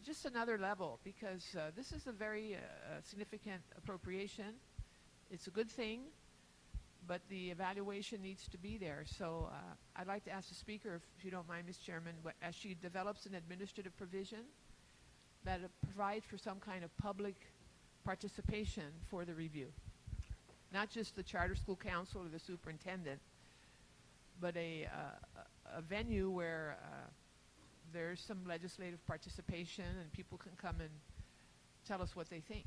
just another level, because this is a very significant appropriation. It's a good thing, but the evaluation needs to be there. So I'd like to ask the Speaker, if you don't mind, Ms. Chairman, as she develops an administrative provision, that it provides for some kind of public participation for the review. Not just the Charter School Council or the superintendent, but a venue where there's some legislative participation and people can come and tell us what they think.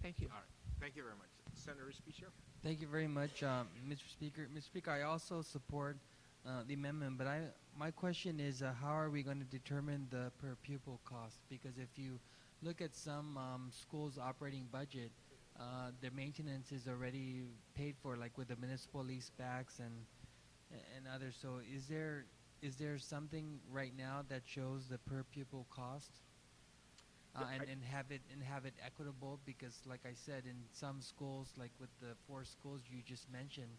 Thank you. All right. Thank you very much. Senator Espicio? Thank you very much, Mr. Speaker. Mr. Speaker, I also support the amendment, but my question is, how are we going to determine the per pupil cost? Because if you look at some schools' operating budget, their maintenance is already paid for, like with the municipal lease backs and others. So is there something right now that shows the per pupil cost? And have it equitable, because like I said, in some schools, like with the 4 schools you just mentioned,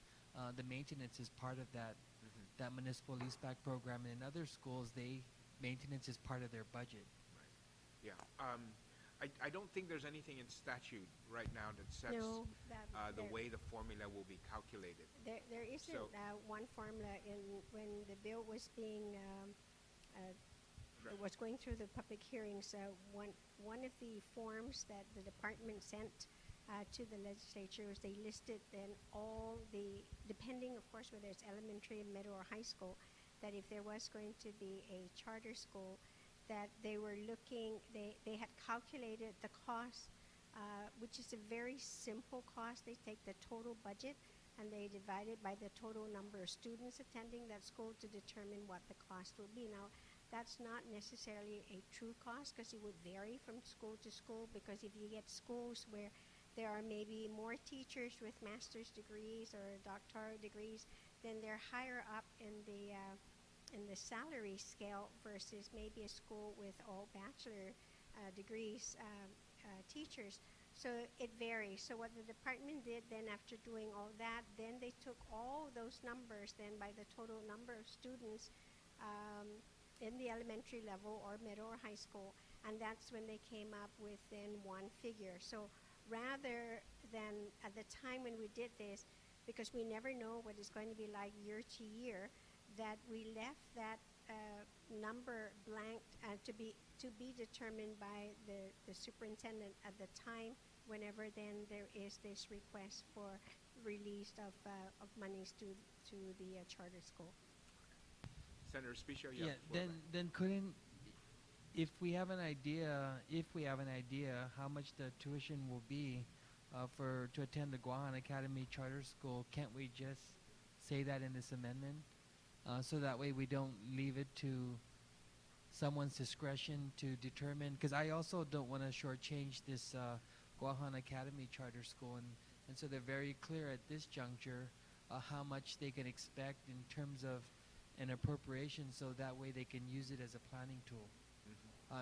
the maintenance is part of that municipal leaseback program, and in other schools, maintenance is part of their budget. Right. Yeah. I don't think there's anything in statute right now that sets the way the formula will be calculated. There isn't one formula. When the bill was being it was going through the public hearings, one of the forms that the department sent to the legislatures, they listed then all the, depending of course whether it's elementary, middle, or high school, that if there was going to be a charter school, that they were looking, they had calculated the cost, which is a very simple cost. They take the total budget and they divide it by the total number of students attending that school to determine what the cost will be. Now, that's not necessarily a true cost, because it would vary from school to school, because if you get schools where there are maybe more teachers with master's degrees or doctoral degrees, then they're higher up in the salary scale versus maybe a school with all bachelor degrees teachers. So it varies. So what the department did then, after doing all that, then they took all those numbers then by the total number of students in the elementary level or middle or high school, and that's when they came up with then one figure. So rather than at the time when we did this, because we never know what it's going to be like year to year, that we left that number blank to be determined by the superintendent at the time, whenever then there is this request for release of monies to the charter school. Senator Espicio, Yeah. Then couldn't if we have an idea, how much the tuition will be to attend the Guahan Academy Charter School, can't we just say that in this amendment? So that way we don't leave it to someone's discretion to determine, because I also don't want to shortchange this Guahan Academy Charter School, and so they're very clear at this juncture how much they can expect in terms of an appropriation, so that way they can use it as a planning tool.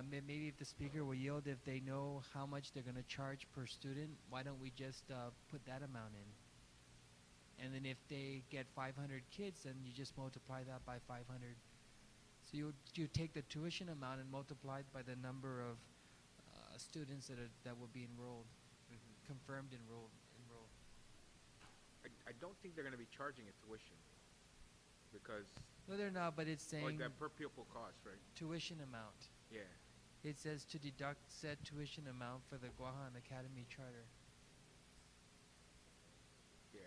Maybe if the speaker will yield, if they know how much they're going to charge per student, why don't we just put that amount in? And then if they get 500 kids, then you just multiply that by 500. So you take the tuition amount and multiply it by the number of students that will be enrolled, confirmed enrolled. I don't think they're going to be charging a tuition because No, they're not, but it's or saying the per pupil cost, right? tuition amount. Yeah. It says to deduct said tuition amount for the Guahan Academy Charter. Yeah.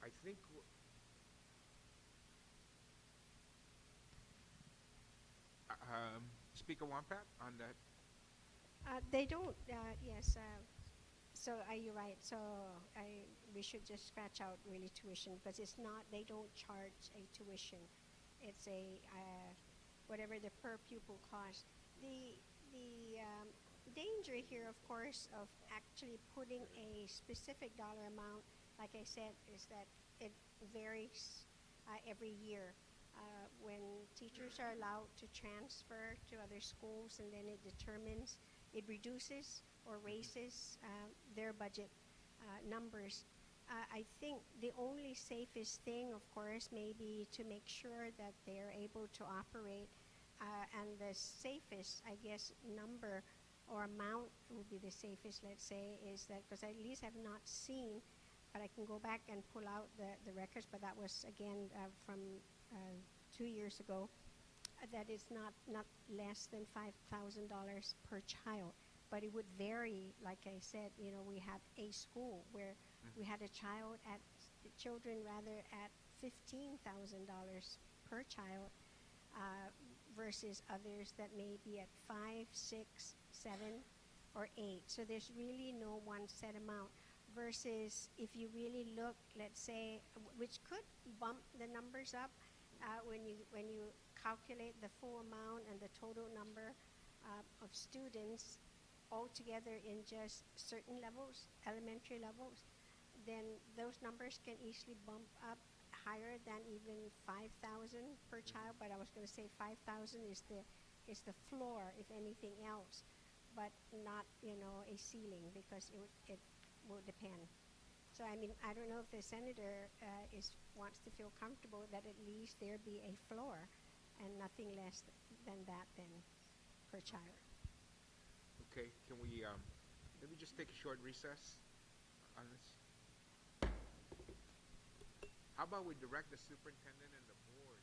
I think Speaker Wampat on that. They don't, yes. So are you right? So we should just scratch out really tuition because it's not, they don't charge a tuition. It's a, whatever the per pupil cost. The danger here, of course, of actually putting a specific dollar amount, like I said, is that it varies every year. When teachers are allowed to transfer to other schools and then it reduces or raises their budget numbers. I think the only safest thing, of course, may be to make sure that they are able to operate, and the safest, I guess, number or amount would be the safest, let's say, is that, because I at least have not seen, but I can go back and pull out the records, but that was, again, from 2 years ago, that it's not less than $5,000 per child. But it would vary, like I said, we had a school where we had children at $15,000 per child, versus others that may be at 5, 6, 7, or 8. So there's really no one set amount. Versus if you really look, let's say, which could bump the numbers up when you calculate the full amount and the total number of students altogether in just certain levels, elementary levels, then those numbers can easily bump up higher than even 5,000 per child. But I was going to say 5,000 is the floor, if anything else, but not a ceiling, because it will depend. So I mean, I don't know if the senator wants to feel comfortable that at least there be a floor and nothing less than that then per child. Okay, can we maybe just take a short recess on this? How about we direct the superintendent and the board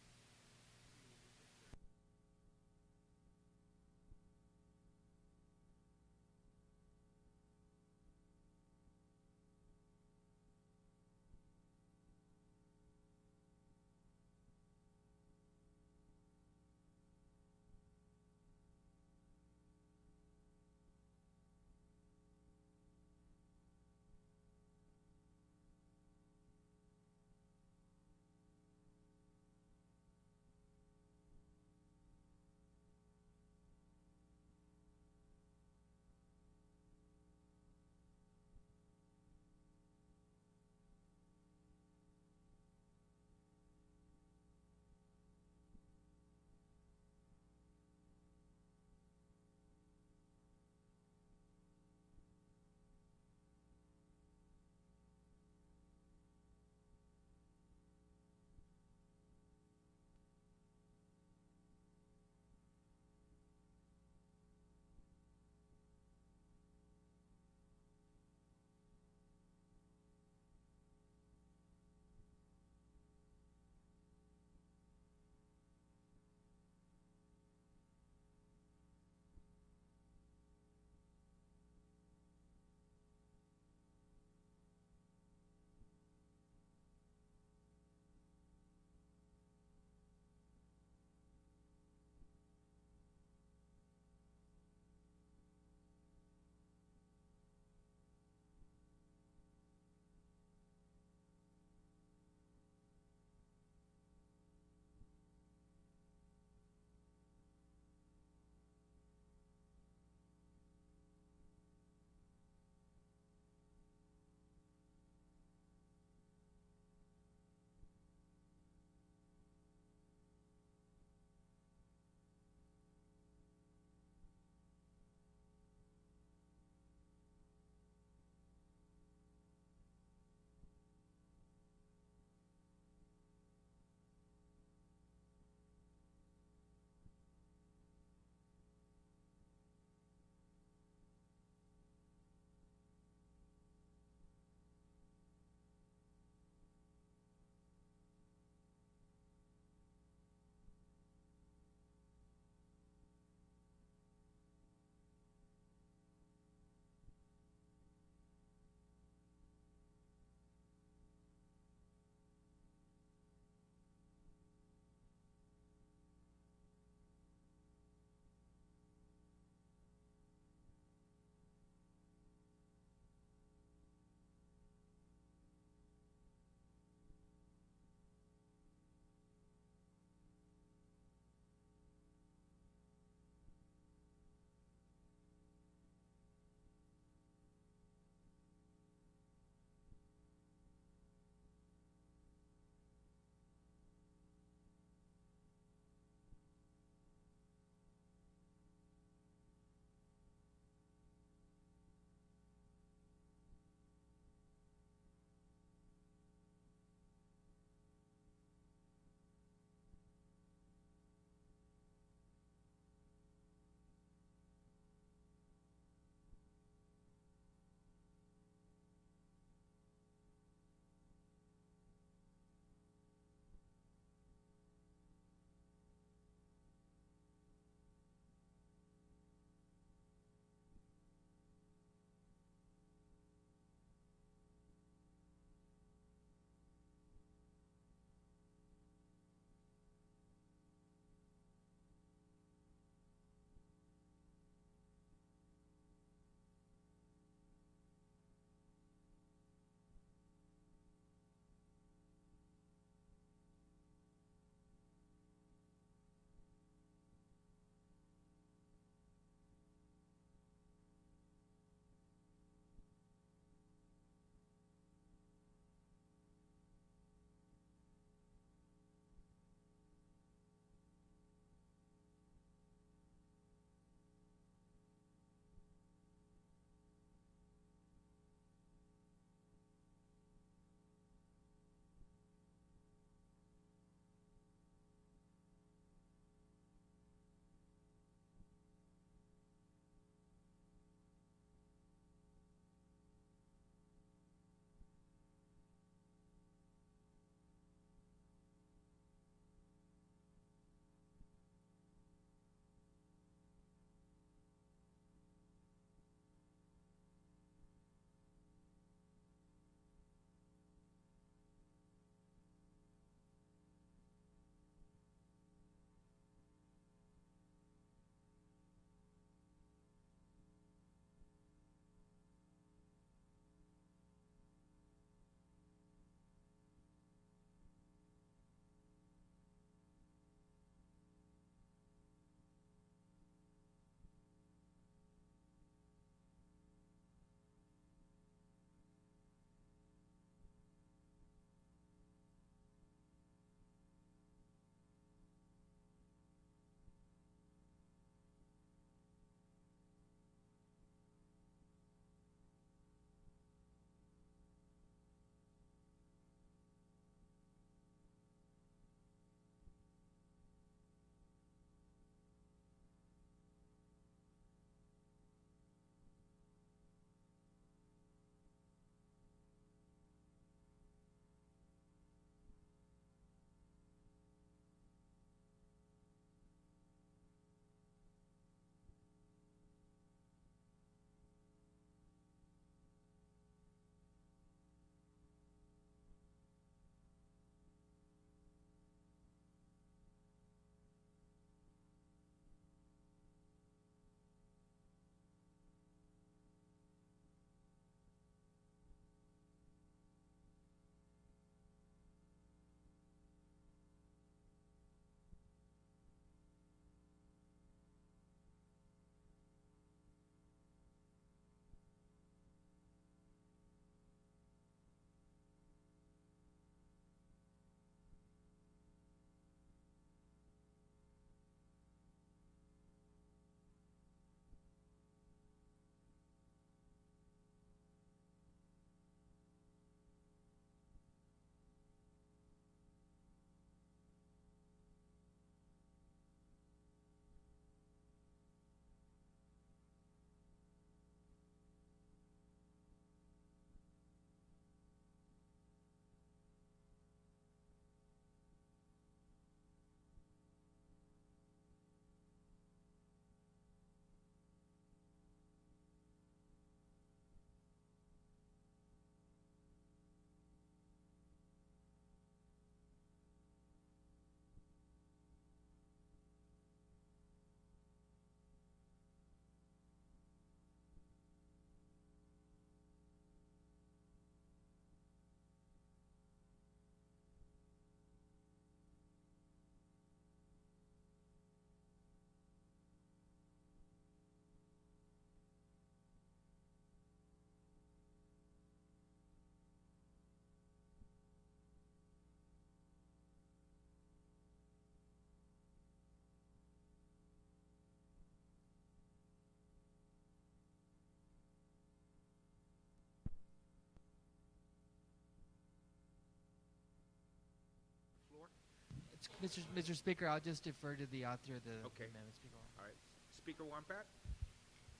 Mr. Speaker, I'll just defer to the author of the Okay. amendment, Speaker. All right. Speaker Wampat?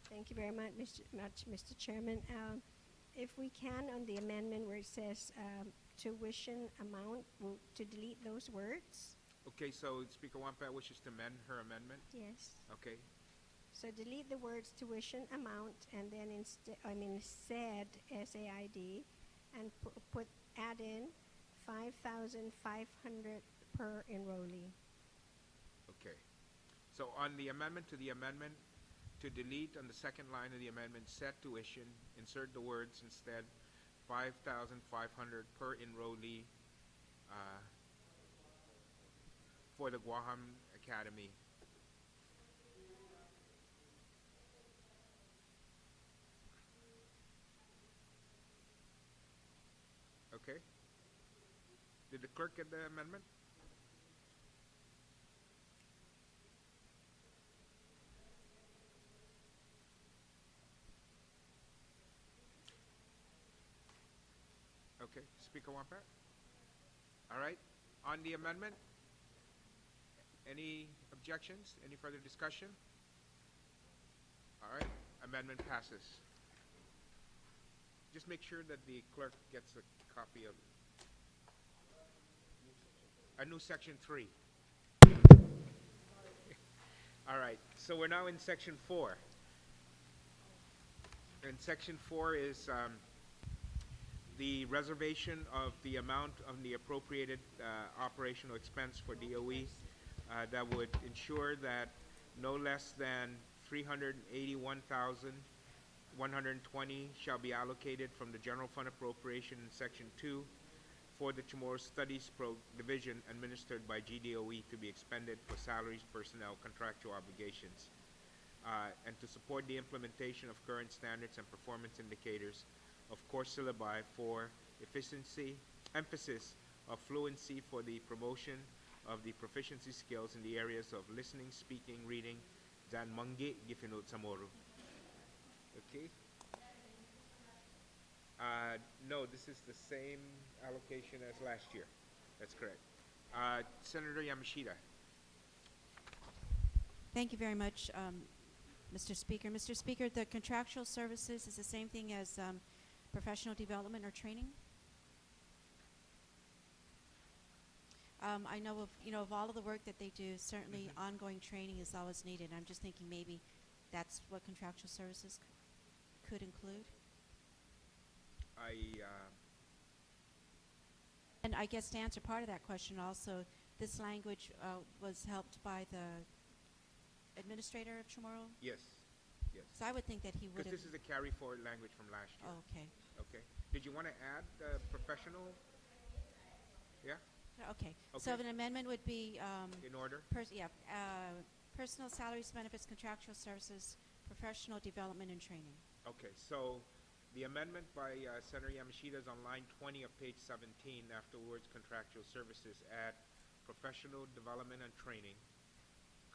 Thank you very much, Mr. Chairman. If we can, on the amendment where it says tuition amount, to delete those words. Okay, so Speaker Wampat wishes to amend her amendment? Yes. Okay. So delete the words tuition amount and then said SAID and add in 5,500 per enrollee. Okay. So on the amendment to the amendment, to delete on the second line of the amendment, set tuition, insert the words instead, 5,500 per enrollee for the Guam Academy. Okay. Did the clerk get the amendment? Okay, Speaker Wampat? All right, on the amendment, any objections? Any further discussion? All right, amendment passes. Just make sure that the clerk gets a copy of a new section 3. All right, so we're now in section 4. And section 4 is the reservation of the amount of the appropriated operational expense for DOE that would ensure that no less than $381,120 shall be allocated from the general fund appropriation in section 2 for the Chamorro Studies Division administered by GDOE to be expended for salaries, personnel, contractual obligations, and to support the implementation of current standards and performance indicators of course syllabi for emphasis of fluency for the promotion of the proficiency skills in the areas of listening, speaking, reading, dan mangge gifinut samoro. Okay. No, this is the same allocation as last year. That's correct. Senator Yamashita. Thank you very much, Mr. Speaker. Mr. Speaker, the contractual services is the same thing as professional development or training? I know of all of the work that they do, certainly ongoing training is always needed. I'm just thinking maybe that's what contractual services could include. And I guess to answer part of that question also, this language was helped by the administrator of Chamorro? Yes. Yes. So I would think that he would have... Because this is a carry forward language from last year. Oh, okay. Okay. Did you want to add professional? Yeah? Okay. Okay. So an amendment would be... In order? Personal salaries, benefits, contractual services, professional development and training. Okay. So the amendment by Senator Yamashita is on line 20 of page 17. Afterwards, contractual services, add professional development and training,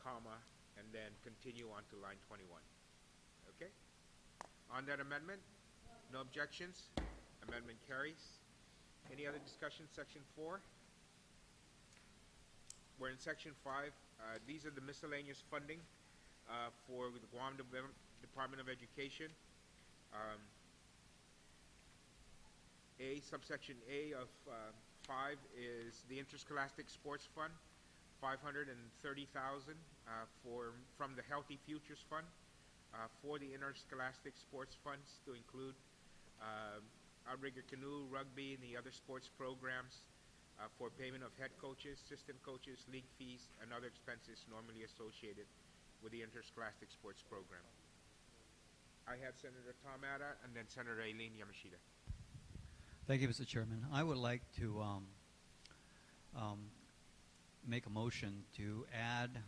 comma, and then continue on to line 21. Okay? On that amendment, no objections. Amendment carries. Any other discussion? Section 4. We're in section 5. These are the miscellaneous funding for the Guam Department of Education. Subsection A of 5 is the Interscholastic Sports Fund, $530,000 from the Healthy Futures Fund for the interscholastic sports funds to include outrigger canoe, rugby, and the other sports programs for payment of head coaches, assistant coaches, league fees, and other expenses normally associated with the interscholastic sports program. I have Senator Tom Atta and then Senator Eileen Yamashita. Thank you, Mr. Chairman. I would like to make a motion to add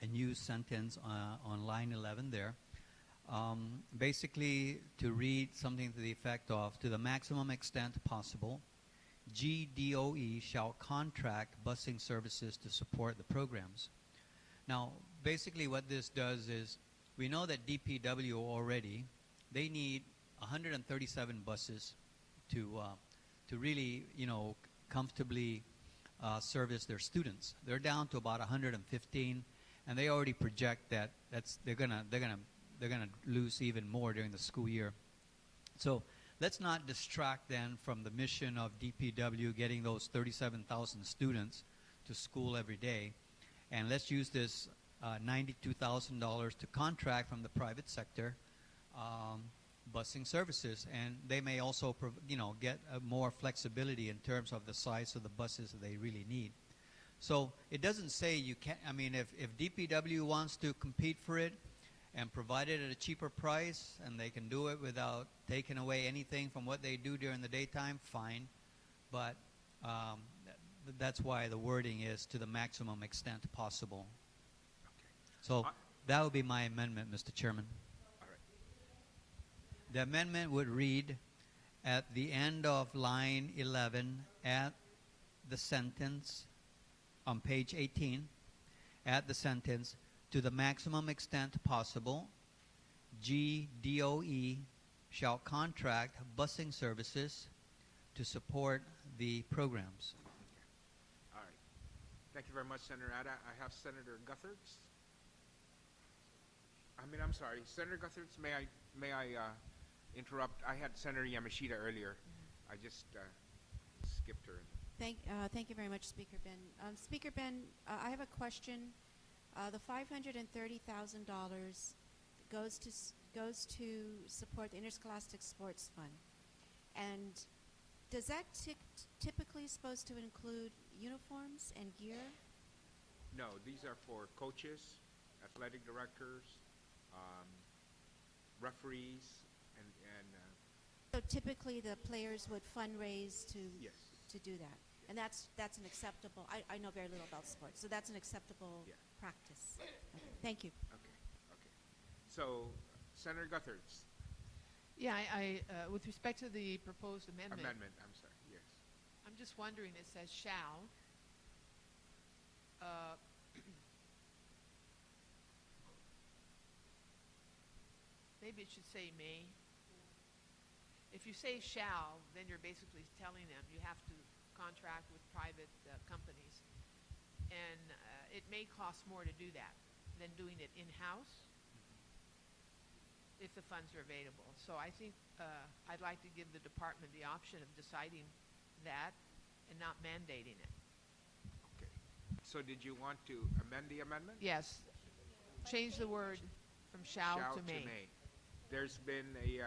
a new sentence on line 11 there. Basically, to read something to the effect of, to the maximum extent possible, GDOE shall contract busing services to support the programs. Now, basically what this does is, we know that DPW already, they need 137 buses to really, comfortably service their students. They're down to about 115, and they already project that they're gonna lose even more during the school year. So let's not distract then from the mission of DPW getting those 37,000 students to school every day, and let's use this $92,000 to contract from the private sector busing services, and they may also get more flexibility in terms of the size of the buses that they really need. So it doesn't say you can't. I mean, if DPW wants to compete for it and provide it at a cheaper price, and they can do it without taking away anything from what they do during the daytime, fine. But that's why the wording is to the maximum extent possible. So that would be my amendment, Mr. Chairman. The amendment would read, at the end of line 11, at the sentence on page 18, at the sentence, to the maximum extent possible, GDOE shall contract busing services to support the programs. All right. Thank you very much, Senator Ada. I have Senator Gutherts. I'm sorry, Senator Gutherts, may I interrupt? I had Senator Yamashita earlier. I just skipped her. Thank you very much, Speaker Ben. Speaker Ben, I have a question. The $530,000 goes to support the Interscholastic Sports Fund, and does that typically supposed to include uniforms and gear? No, these are for coaches, athletic directors, referees, and so typically the players would fundraise to yes, to do that, and that's an acceptable. I know very little about sports, so that's an acceptable practice. Okay. Thank you. Okay. So, Senator Gutherts. Yeah, I with respect to the proposed amendment. I'm sorry. Yes. I'm just wondering. It says shall. Maybe it should say may. If you say shall, then you're basically telling them you have to contract with private companies. And it may cost more to do that than doing it in-house if the funds are available. So I think I'd like to give the department the option of deciding that and not mandating it. Okay. So did you want to amend the amendment? Yes. Change the word from shall to may. There's been a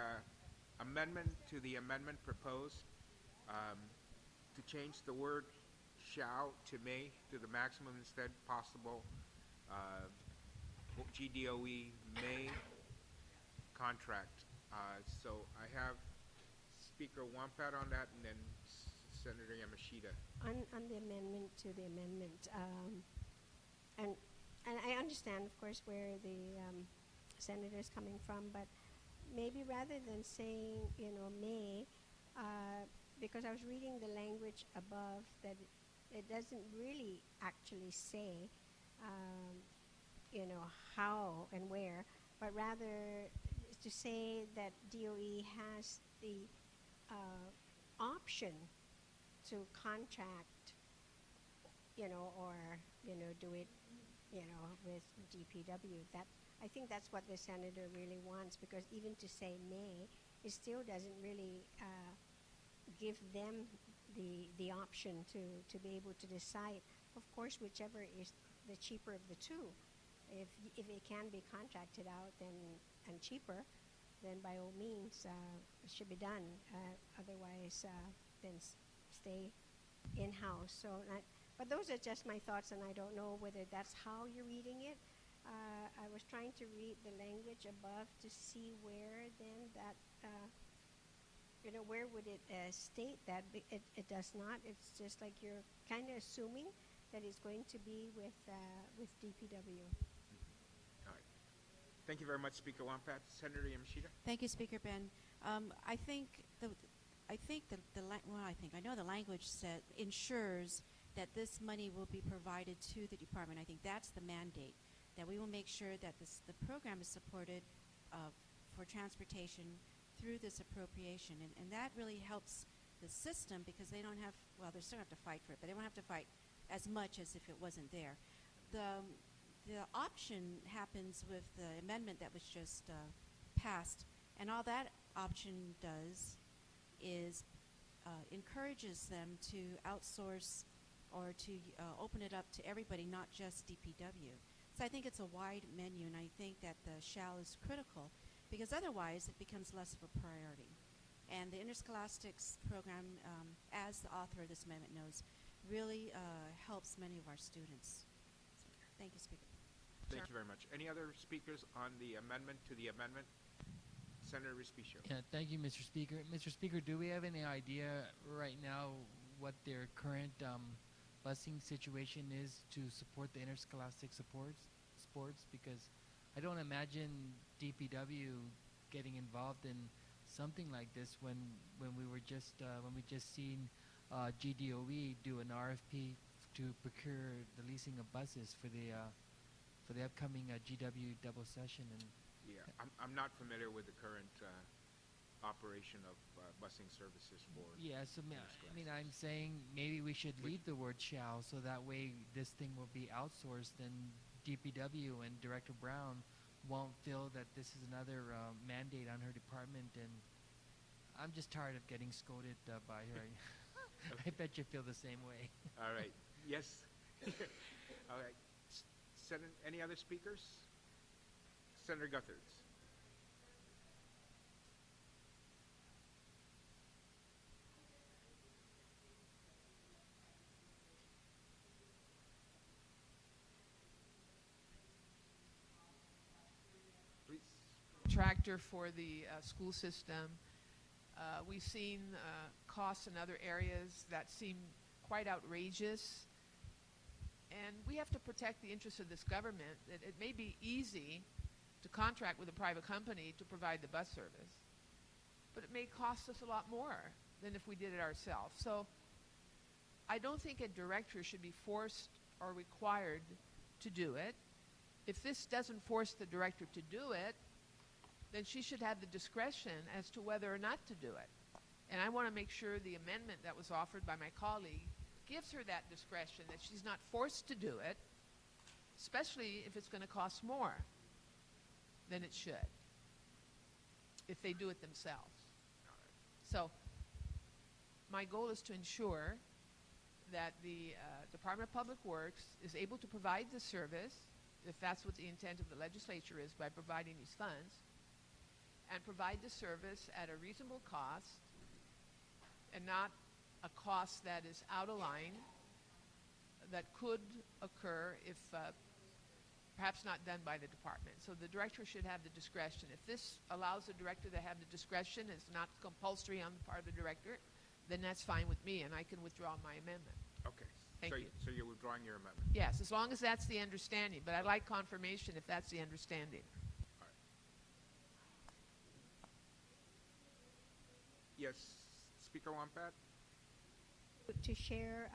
amendment to the amendment proposed to change the word shall to may to the maximum instead possible. GDOE may contract. So I have Speaker Wampat on that, and then Senator Yamashita. On the amendment to the amendment, and I understand, of course, where the senator is coming from, but maybe rather than saying, may, because I was reading the language above, that it doesn't really actually say, how and where, but rather to say that DOE has the option to contract, or, do it, with DPW. That, I think that's what the senator really wants, because even to say may, it still doesn't really give them the option to be able to decide. Of course, whichever is the cheaper of the two. If it can be contracted out and cheaper, then by all means it should be done. Otherwise, then stay in-house. So, but those are just my thoughts, and I don't know whether that's how you're reading it. I was trying to read the language above to see where then that, where would it state that? It does not. It's just like you're kind of assuming that it's going to be with DPW. All right. Thank you very much, Speaker Wampat. Senator Yamashita. Thank you, Speaker Ben. I know the language ensures that this money will be provided to the department. I think that's the mandate, that we will make sure that the program is supported for transportation through this appropriation. And that really helps the system because they don't have, well, they still have to fight for it, but they won't have to fight as much as if it wasn't there. The option happens with the amendment that was just passed, and all that option does is encourages them to outsource or to open it up to everybody, not just DPW. So I think it's a wide menu, and I think that the shall is critical because otherwise it becomes less of a priority. And the Interscholastics program, as the author of this amendment knows, really helps many of our students. So, thank you, Speaker. Thank you very much. Any other speakers on the amendment to the amendment? Senator Respicio. Yeah, thank you, Mr. Speaker. Mr. Speaker, do we have any idea right now what their current busing situation is to support the interscholastic sports? Because I don't imagine DPW getting involved in something like this when we were just when we just seen GDOE do an RFP to procure the leasing of buses for the upcoming GW double session. And Yeah, I'm not familiar with the current operation of busing services for. yeah, so interscholastic. I mean, I'm saying maybe we should leave the word shall, so that way this thing will be outsourced, and DPW and Director Brown won't feel that this is another mandate on her department. And I'm just tired of getting scolded by her. I bet you feel the same way. All right. Yes. All right. Any other speakers? Senator Gutherts. Please. Tractor for the school system. We've seen costs in other areas that seem quite outrageous. And we have to protect the interests of this government. It may be easy to contract with a private company to provide the bus service, but it may cost us a lot more than if we did it ourselves. So I don't think a director should be forced or required to do it. If this doesn't force the director to do it, then she should have the discretion as to whether or not to do it. And I want to make sure the amendment that was offered by my colleague gives her that discretion, that she's not forced to do it, especially if it's going to cost more than it should, if they do it themselves. So my goal is to ensure that the Department of Public Works is able to provide the service, if that's what the intent of the legislature is, by providing these funds, and provide the service at a reasonable cost and not a cost that is out of line, that could occur if perhaps not done by the department. So the director should have the discretion. If this allows the director to have the discretion, it's not compulsory on the part of the director, then that's fine with me, and I can withdraw my amendment. Okay. Thank you. So you're withdrawing your amendment? Yes, as long as that's the understanding, but I'd like confirmation if that's the understanding. All right. Yes, Speaker Wampat? To share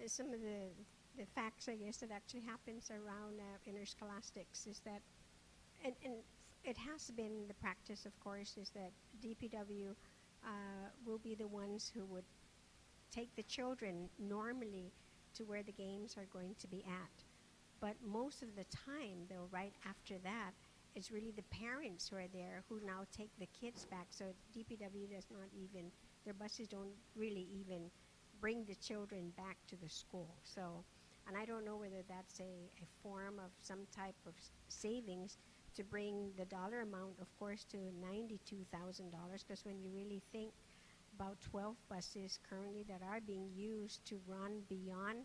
some of the facts, I guess, that actually happens around interscholastics is that, and it has been the practice, of course, is that DPW will be the ones who would take the children normally to where the games are going to be at. But most of the time, though, right after that, it's really the parents who are there who now take the kids back. So DPW does not even, their buses don't really even bring the children back to the school. So, and I don't know whether that's a form of some type of savings to bring the dollar amount, of course, to $92,000, because when you really think about 12 buses currently that are being used to run beyond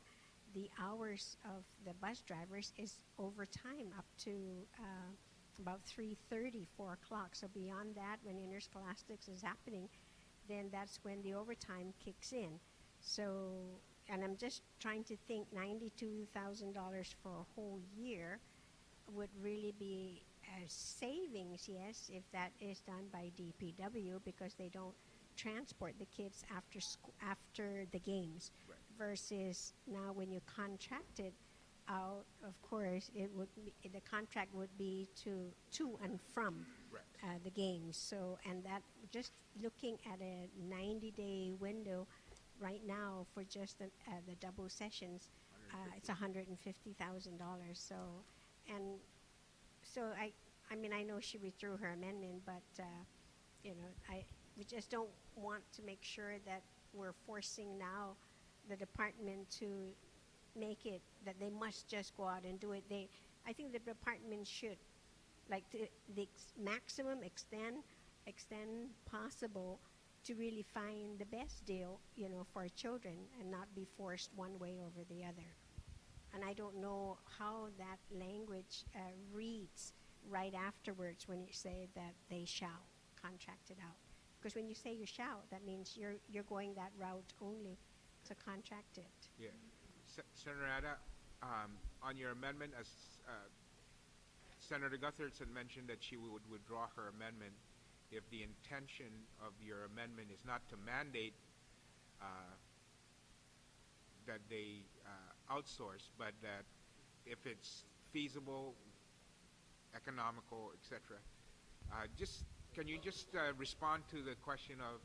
the hours of the bus drivers is overtime up to about 3:30, 4 o'clock. So beyond that, when interscholastics is happening, then that's when the overtime kicks in. So, and I'm just trying to think, $92,000 for a whole year would really be a savings, yes, if that is done by DPW, because they don't transport the kids after the games. Right. Versus now when you contract it out, of course, it would be, the contract would be to and from Right. the games. So, and that just looking at a 90-day window right now for just the double sessions, it's $150,000. So, and so I mean, I know she withdrew her amendment, but you know, we just don't want to make sure that we're forcing now the department to make it that they must just go out and do it. I think the department should, like, the maximum extent possible to really find the best deal, you know, for our children and not be forced one way over the other. And I don't know how that language reads right afterwards when you say that they shall contract it out. Because when you say you shall, that means you're going that route only to contract it. Yeah. Senator Ada, on your amendment, as Senator Gutherson mentioned that she would withdraw her amendment if the intention of your amendment is not to mandate that they outsource, but that if it's feasible, economical, etc. Can you just respond to the question of,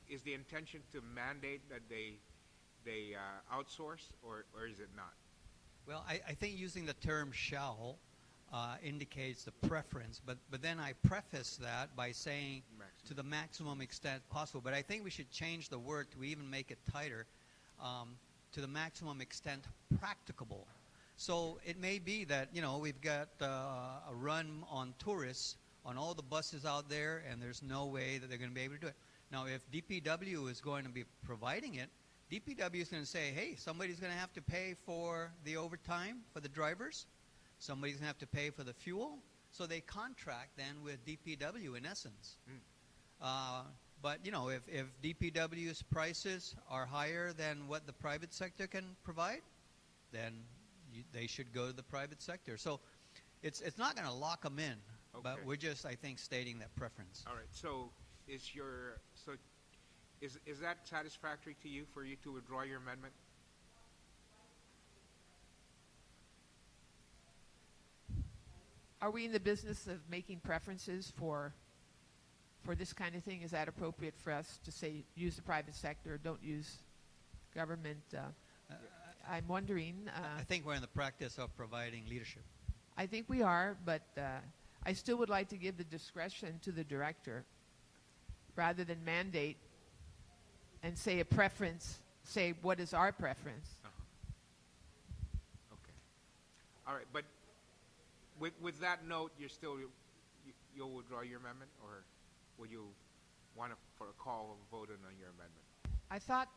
is the intention to mandate that they outsource, or is it not? Well, I think using the term shall indicates the preference, but then I preface that by saying to the maximum extent possible. But I think we should change the word to even make it tighter, to the maximum extent practicable. So it may be that, you know, we've got a run on tourists on all the buses out there, and there's no way that they're going to be able to do it. Now, if DPW is going to be providing it, DPW is going to say, hey, somebody's going to have to pay for the overtime for the drivers. Somebody's going to have to pay for the fuel. So they contract then with DPW in essence. But, you know, if DPW's prices are higher than what the private sector can provide, then they should go to the private sector. So it's not going to lock them in, but we're just, I think, stating that preference. All right. So is that satisfactory to you, for you to withdraw your amendment? Are we in the business of making preferences for this kind of thing? Is that appropriate for us to say use the private sector, don't use government? I'm wondering. I think we're in the practice of providing leadership. I think we are, but I still would like to give the discretion to the director rather than mandate and say a preference, say what is our preference. Okay. All right, but with that note, you'll withdraw your amendment, or will you want for a call of vote on your amendment? I thought,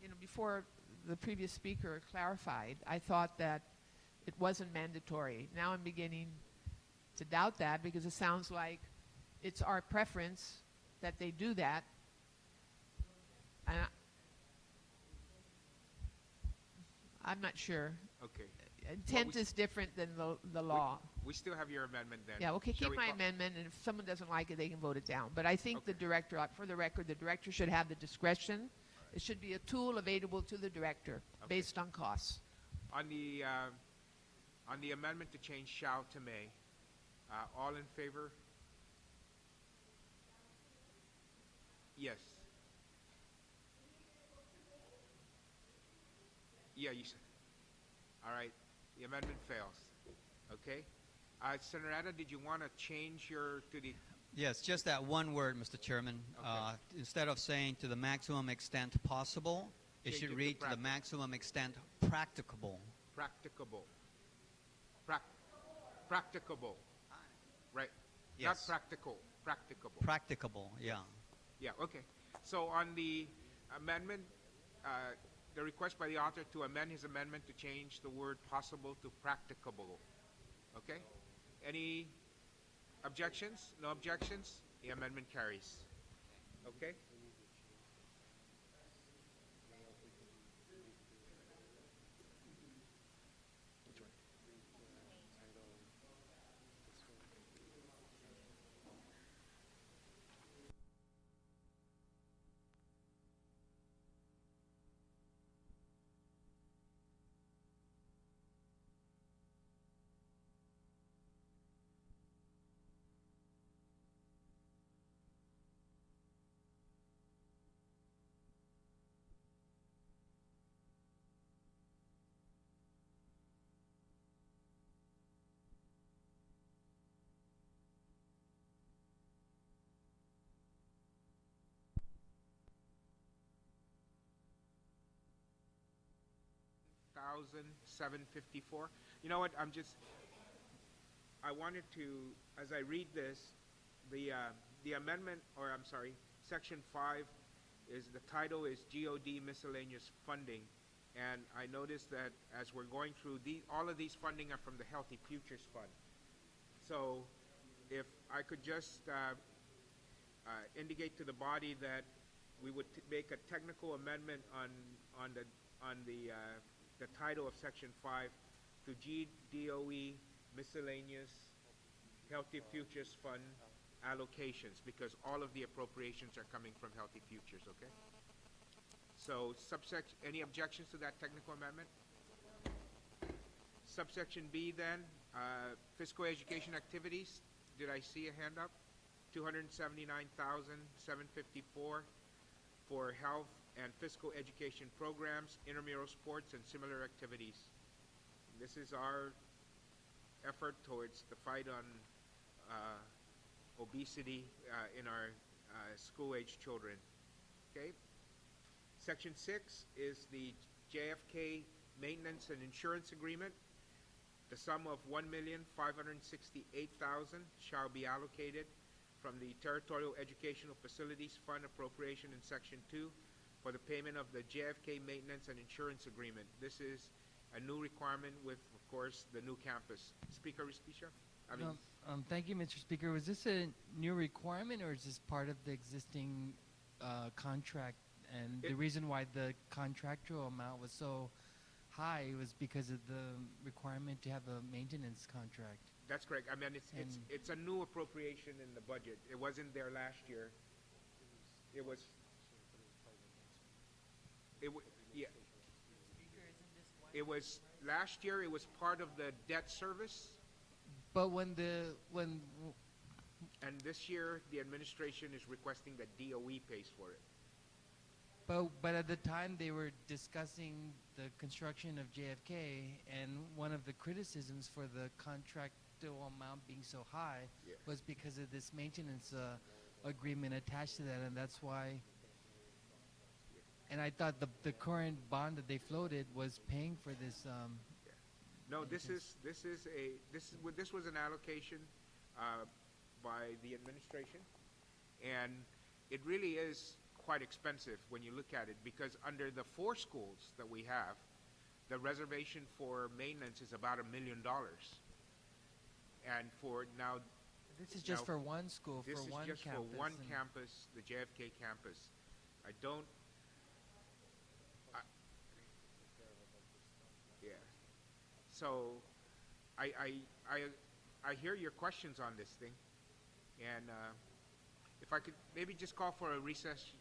you know, before the previous speaker clarified, I thought that it wasn't mandatory. Now I'm beginning to doubt that, because it sounds like it's our preference that they do that. And I'm not sure. Okay. Intent is different than the law. We still have your amendment then. Yeah, okay, Shall keep we my amendment, and if someone doesn't like it, they can vote it down. But I think the director, for the record, the director should have the discretion. It should be a tool available to the director based on costs. On the amendment to change shall to may, all in favor? Yes. Yeah, you said. All right. The amendment fails. Okay. Senator Ada, did you want to change to the? Yes, just that one word, Mr. Chairman. Okay. Instead of saying to the maximum extent possible, it Change should it to read to the maximum extent practicable. Practicable. Practicable. Right. Yes. Not practical. Practicable. Practicable, yeah. Yeah, okay. So on the amendment, the request by the author to amend his amendment to change the word possible to practicable. Okay? Any objections? No objections? The amendment carries. Okay? $289,754. You know what? I wanted to, as I read this, the amendment, or I'm sorry, Section 5 the title is GOD Miscellaneous Funding. And I noticed that as we're going through, all of these funding are from the Healthy Futures Fund. So if I could just indicate to the body that we would make a technical amendment on the title of Section 5 to GDOE Miscellaneous Healthy Futures Fund allocations, because all of the appropriations are coming from Healthy Futures, okay? So any objections to that technical amendment? Subsection B then, fiscal education activities. Did I see a hand up? $279,754 for health and physical education programs, intramural sports, and similar activities. This is our effort towards the fight on obesity in our school-age children. Okay. Section 6 is the JFK Maintenance and Insurance Agreement. The sum of $1,568,000 shall be allocated from the Territorial Educational Facilities Fund appropriation in Section 2 for the payment of the JFK Maintenance and Insurance Agreement. This is a new requirement with, of course, the new campus. Speaker Respicia? Thank you, Mr. Speaker. Was this a new requirement, or is this part of the existing contract? And the reason why the contractual amount was so high was because of the requirement to have a maintenance contract. That's correct. I mean, it's a new appropriation in the budget. It wasn't there last year. It was last year. It was part of the debt service. But and this year the administration is requesting that DOE pays for it. But at the time they were discussing the construction of JFK, and one of the criticisms for the contractual amount being so high was because of this maintenance agreement attached to that, and that's why. And I thought the current bond that they floated was paying for this. No, this was an allocation by the administration, and it really is quite expensive when you look at it, because under the 4 schools that we have, the reservation for maintenance is about $1 million. And for now, this is just for one school, this for one is just campus. for one campus, the JFK campus. So I hear your questions on this thing, and if I could maybe just call for a recess.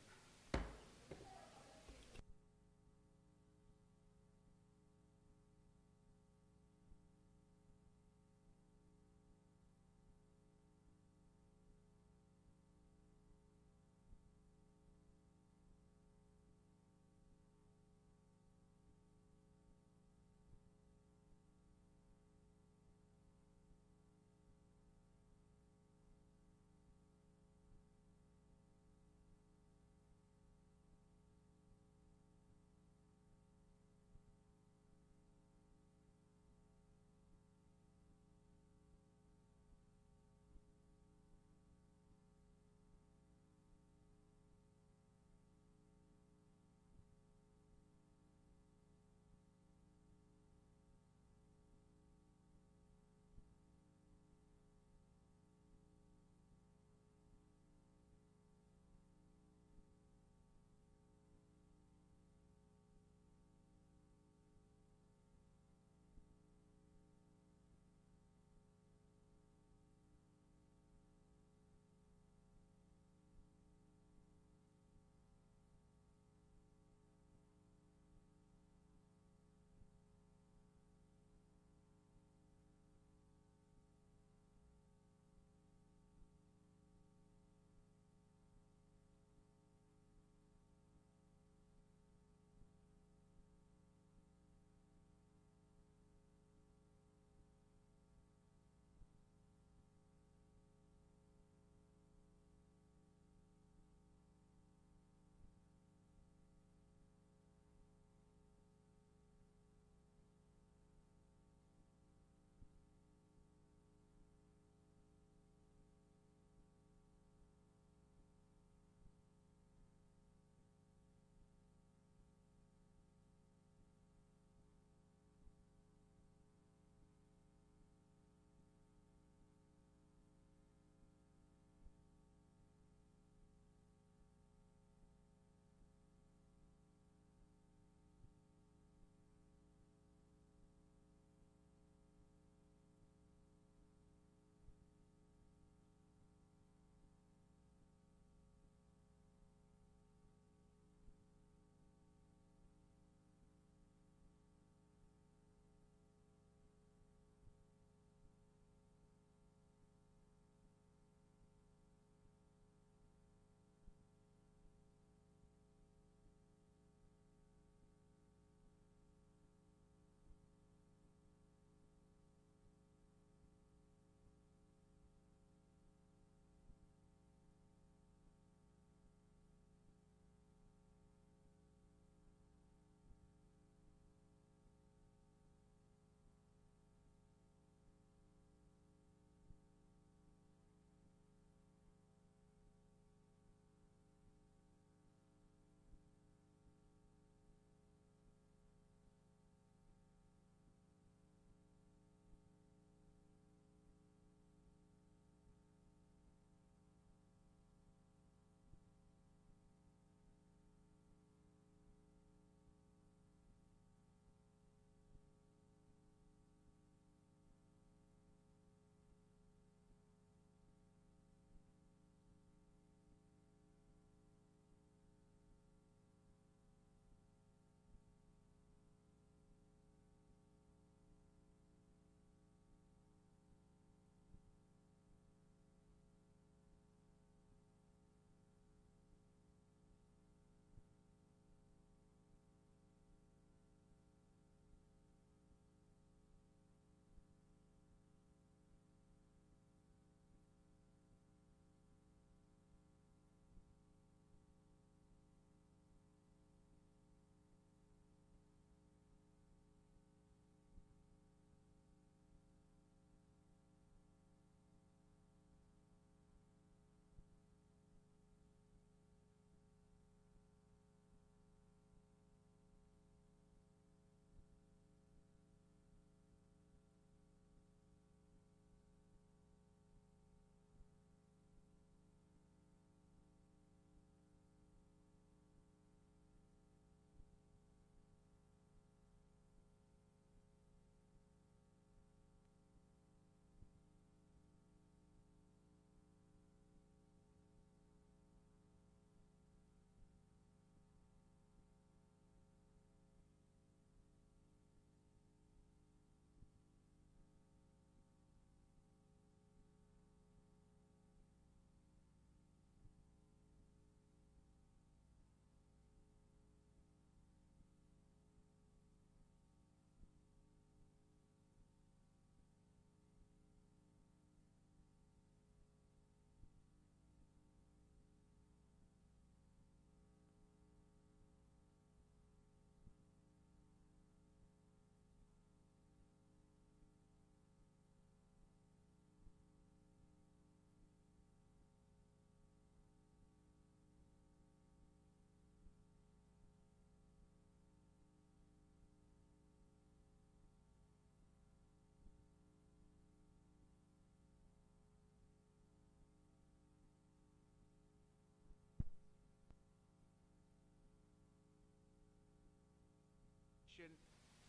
question.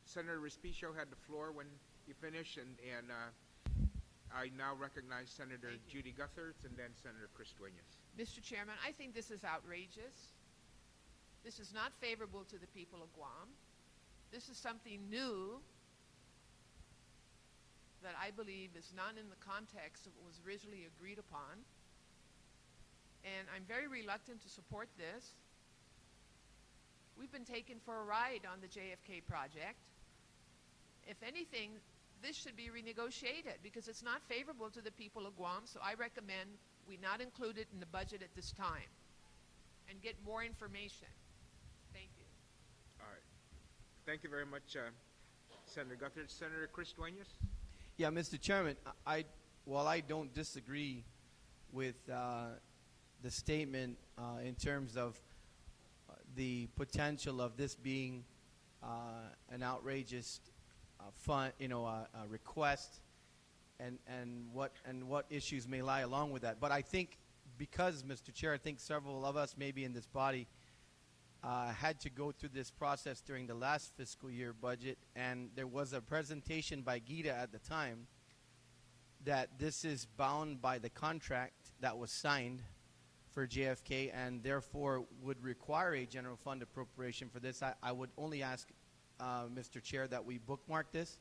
Senator Respicio had the floor when he finished, and I now recognize Senator Judy Guthertz and then Senator Chris Dueñas. Mr. Chairman, I think this is outrageous. This is not favorable to the people of Guam. This is something new that I believe is not in the context of what was originally agreed upon. And I'm very reluctant to support this. We've been taken for a ride on the JFK project. If anything, this should be renegotiated because it's not favorable to the people of Guam, so I recommend we not include it in the budget at this time and get more information. Thank you. All right. Thank you very much, Senator Guthertz. Senator Chris Dueñas? Yeah, Mr. Chairman, while I don't disagree with the statement in terms of the potential of this being an outrageous request, and what issues may lie along with that. But I think because, Mr. Chair, I think several of us maybe in this body had to go through this process during the last fiscal year budget, and there was a presentation by Gita at the time that this is bound by the contract that was signed for JFK and therefore would require a general fund appropriation for this. I would only ask, Mr. Chair, that we bookmark this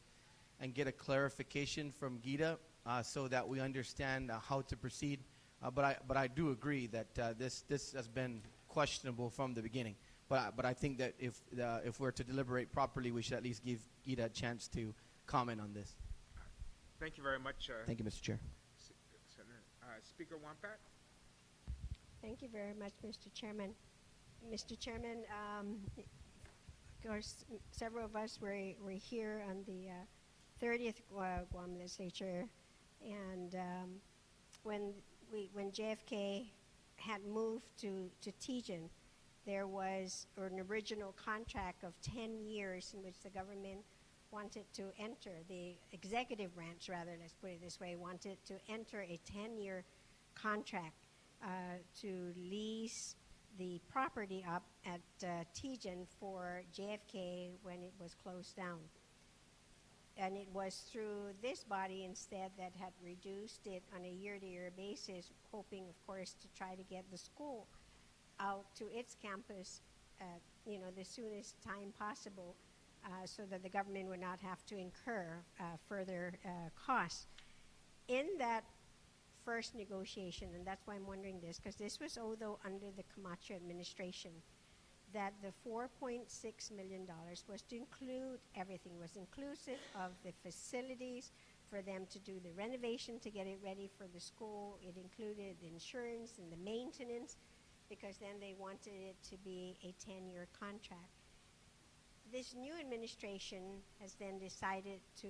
and get a clarification from Gita so that we understand how to proceed. But I do agree that this has been questionable from the beginning. But I think that if we're to deliberate properly, we should at least give Gita a chance to comment on this. Thank you very much. Thank you, Mr. Chair. Senator, Speaker Wampat? Thank you very much, Mr. Chairman. Mr. Chairman, of course, several of us were here on the 30th Guam Legislature, and when JFK had moved to Tijan, there was an original contract of 10 years in which the government wanted to enter, the executive branch, rather, let's put it this way, wanted to enter a 10-year contract to lease the property up at Tijan for JFK when it was closed down. And it was through this body instead that had reduced it on a year-to-year basis, hoping, of course, to try to get the school out to its campus the soonest time possible so that the government would not have to incur further costs. In that first negotiation, and that's why I'm wondering this, because this was although under the Camacho administration, that the $4.6 million was to include everything, was inclusive of the facilities for them to do the renovation to get it ready for the school. It included the insurance and the maintenance, because then they wanted it to be a 10-year contract. This new administration has then decided to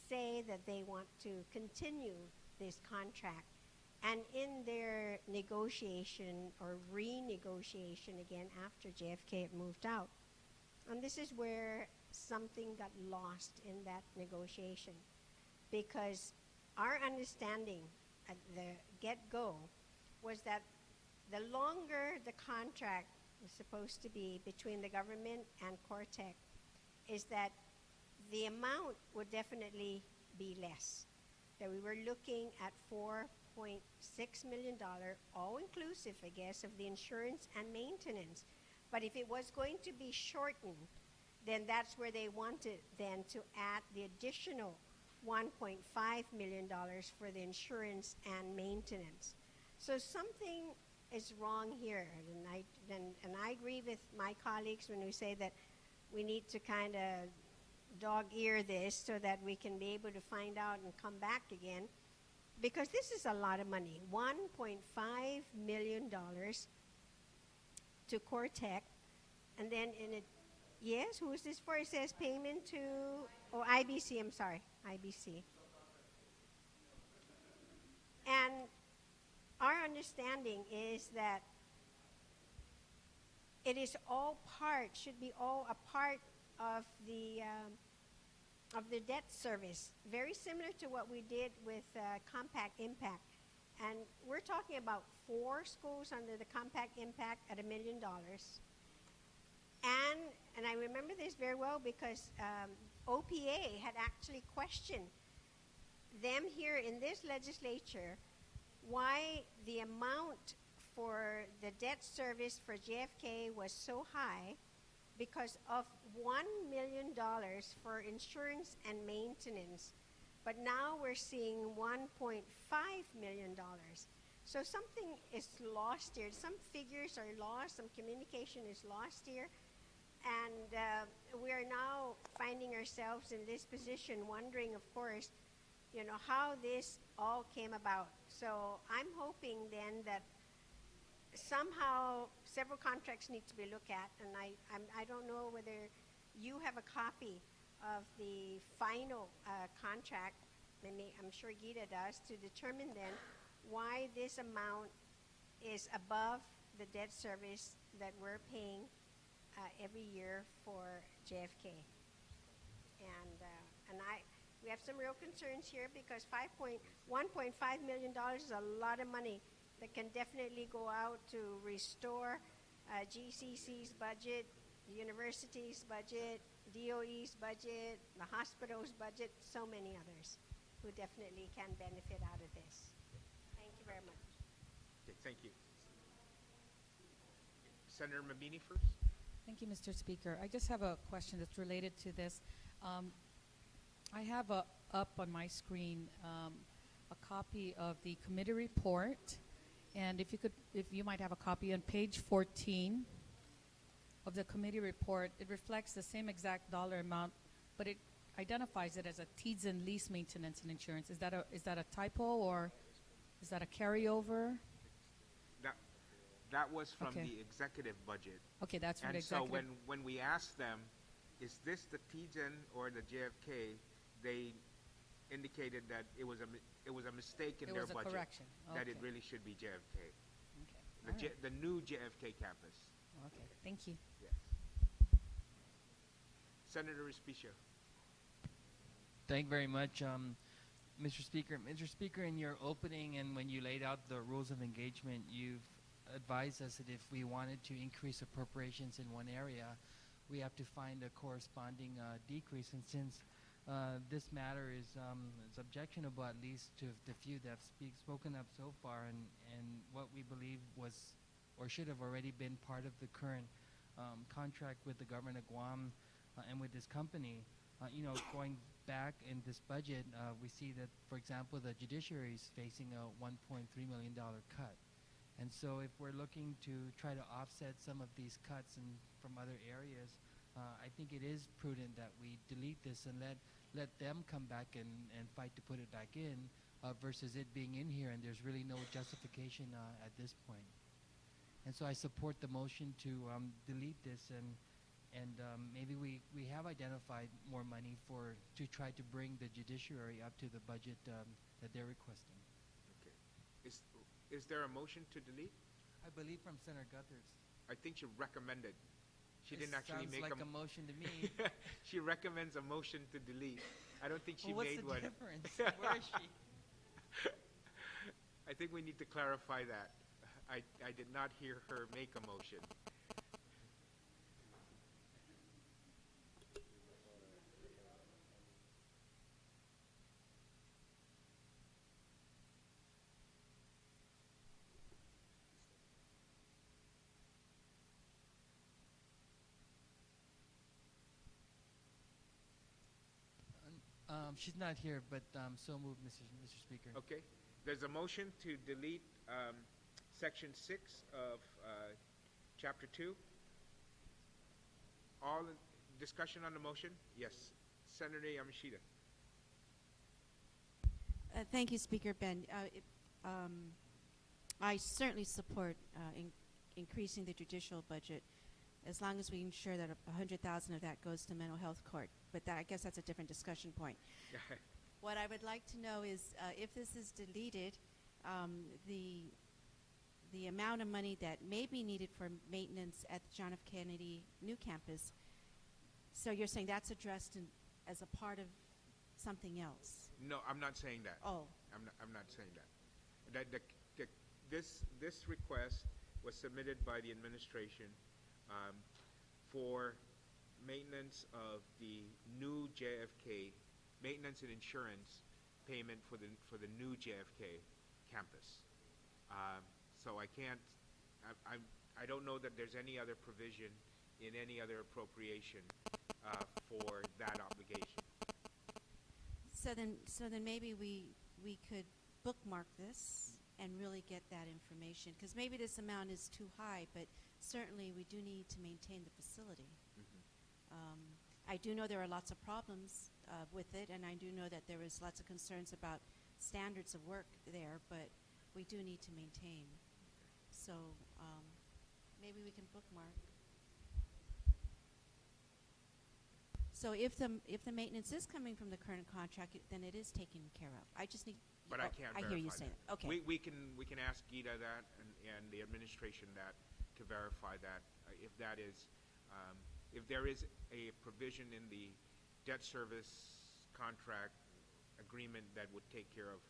say that they want to continue this contract. And in their negotiation or renegotiation again after JFK had moved out, and this is where something got lost in that negotiation, because our understanding at the get-go was that the longer the contract was supposed to be between the government and Cortec, is that the amount would definitely be less. That we were looking at $4.6 million, all-inclusive, I guess, of the insurance and maintenance. But if it was going to be shortened, then that's where they wanted then to add the additional $1.5 million for the insurance and maintenance. So something is wrong here, and I agree with my colleagues when we say that we need to kind of dog-ear this so that we can be able to find out and come back again, because this is a lot of money, $1.5 million to Cortec, and then yes, who is this for? It says payment to, IBC, I'm sorry, IBC. And our understanding is that it is all part, should be all a part of the debt service, very similar to what we did with Compact Impact. And we're talking about 4 schools under the Compact Impact at $1 million. And I remember this very well because OPA had actually questioned them here in this legislature why the amount for the debt service for JFK was so high because of $1 million for insurance and maintenance. But now we're seeing $1.5 million. So something is lost here. Some figures are lost, some communication is lost here. And we are now finding ourselves in this position, wondering, of course, how this all came about. So I'm hoping then that somehow several contracts need to be looked at, and I don't know whether you have a copy of the final contract. I'm sure Gita does, to determine then why this amount is above the debt service that we're paying every year for JFK. And we have some real concerns here because $1.5 million is a lot of money that can definitely go out to restore GCC's budget, the university's budget, DOE's budget, the hospital's budget, so many others who definitely can benefit out of this. Thank you very much. Okay, thank you. Senator Mabini first. Thank you, Mr. Speaker. I just have a question that's related to this. I have up on my screen a copy of the committee report, and if you might have a copy on page 14 of the committee report, it reflects the same exact dollar amount, but it identifies it as a TEEDS and lease maintenance and insurance. Is that a typo, or is that a carryover? That was from Okay. the executive budget. Okay, that's from And the so executive. when we asked them, is this the TGen or the JFK, they indicated that it was a mistake in It their was a budget. correction. That it Okay. really should be JFK. Okay. All right. The new JFK campus. Okay, thank you. Yes. Senator Respicio. Thank you very much, Mr. Speaker. Mr. Speaker, in your opening and when you laid out the rules of engagement, you've advised us that if we wanted to increase appropriations in one area, we have to find a corresponding decrease. And since this matter is objectionable, at least to the few that have spoken up so far, and what we believe was or should have already been part of the current contract with the government of Guam and with this company, going back in this budget, we see that, for example, the judiciary is facing a $1.3 million cut. And so if we're looking to try to offset some of these cuts from other areas, I think it is prudent that we delete this and let them come back and fight to put it back in versus it being in here and there's really no justification at this point. And so I support the motion to delete this and maybe we have identified more money to try to bring the judiciary up to the budget that they're requesting. Okay. Is there a motion to delete? I believe from Senator Guthers. I think she recommended. She didn't This actually sounds make like a motion to me. She recommends a motion to delete. I don't think she Well, what's made the one. difference? Where is she? I think we need to clarify that. I did not hear her make a motion. She's not here, but so moved, Mr. Speaker. Okay. There's a motion to delete Section 6 of Chapter 2. All discussion on the motion? Yes. Senator Yamashita. Thank you, Speaker Ben. I certainly support increasing the judicial budget as long as we ensure that 100,000 of that goes to mental health court. But I guess that's a different discussion point. What I would like to know is if this is deleted, the amount of money that may be needed for maintenance at the John F. Kennedy new campus. So you're saying that's addressed as a part of something else? No, I'm not saying that. Oh. I'm not saying that. This request was submitted by the administration for maintenance of the new JFK, maintenance and insurance payment for the new JFK campus. So I can't, I don't know that there's any other provision in any other appropriation for that obligation. So then maybe we could bookmark this and really get that information, because maybe this amount is too high, but certainly we do need to maintain the facility. I do know there are lots of problems with it, and I do know that there is lots of concerns about standards of work there, but we do need to maintain. So maybe we can bookmark. So if the maintenance is coming from the current contract, then it is taken care of. I just need. But I can't verify hear you say that. Okay. We can ask Gita that and the administration that to verify that if that is if there is a provision in the debt service contract agreement that would take care of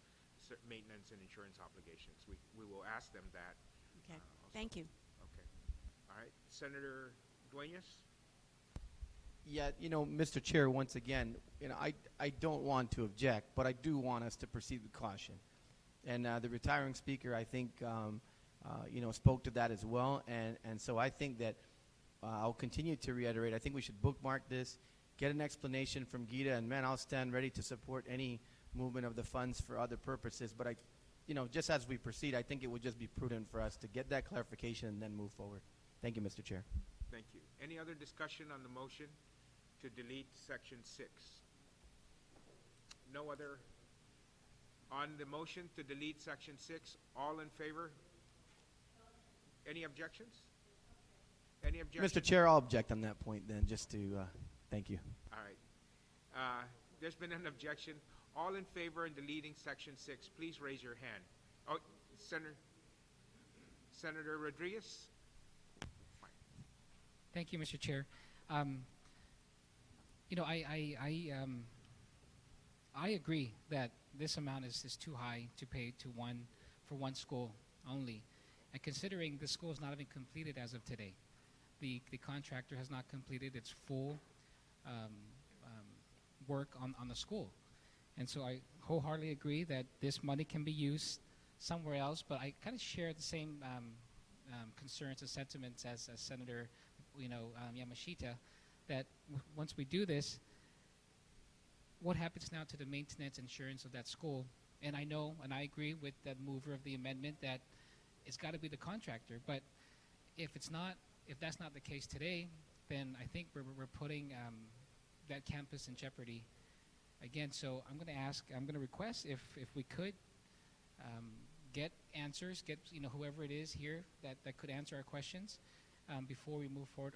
maintenance and insurance obligations. We will ask them that. Okay. Also. Thank you. Okay. All right. Senator Duenas? Yeah, Mr. Chair, once again, I don't want to object, but I do want us to proceed with caution. And the retiring speaker, I think, spoke to that as well. And so I think that I'll continue to reiterate. I think we should bookmark this, get an explanation from Gita, and, man, I'll stand ready to support any movement of the funds for other purposes. But just as we proceed, I think it would just be prudent for us to get that clarification and then move forward. Thank you, Mr. Chair. Thank you. Any other discussion on the motion to delete Section 6? No other. On the motion to delete Section 6, all in favor? Any objections? Any objections? Mr. Chair, I'll object on that point then, just to thank you. All right. There's been an objection. All in favor in deleting Section 6, please raise your hand. Oh, Senator Rodriguez? Fine. Thank you, Mr. Chair. I agree that this amount is too high to pay for one school only. And considering the school is not even completed as of today, the contractor has not completed its full work on the school. And so I wholeheartely agree that this money can be used somewhere else, but I kind of share the same concerns and sentiments as Senator Yamashita, that once we do this, what happens now to the maintenance insurance of that school? And I know, and I agree with the mover of the amendment, that it's got to be the contractor. But if that's not the case today, then I think we're putting that campus in jeopardy again. So I'm going to request if we could get answers, get whoever it is here that could answer our questions before we move forward,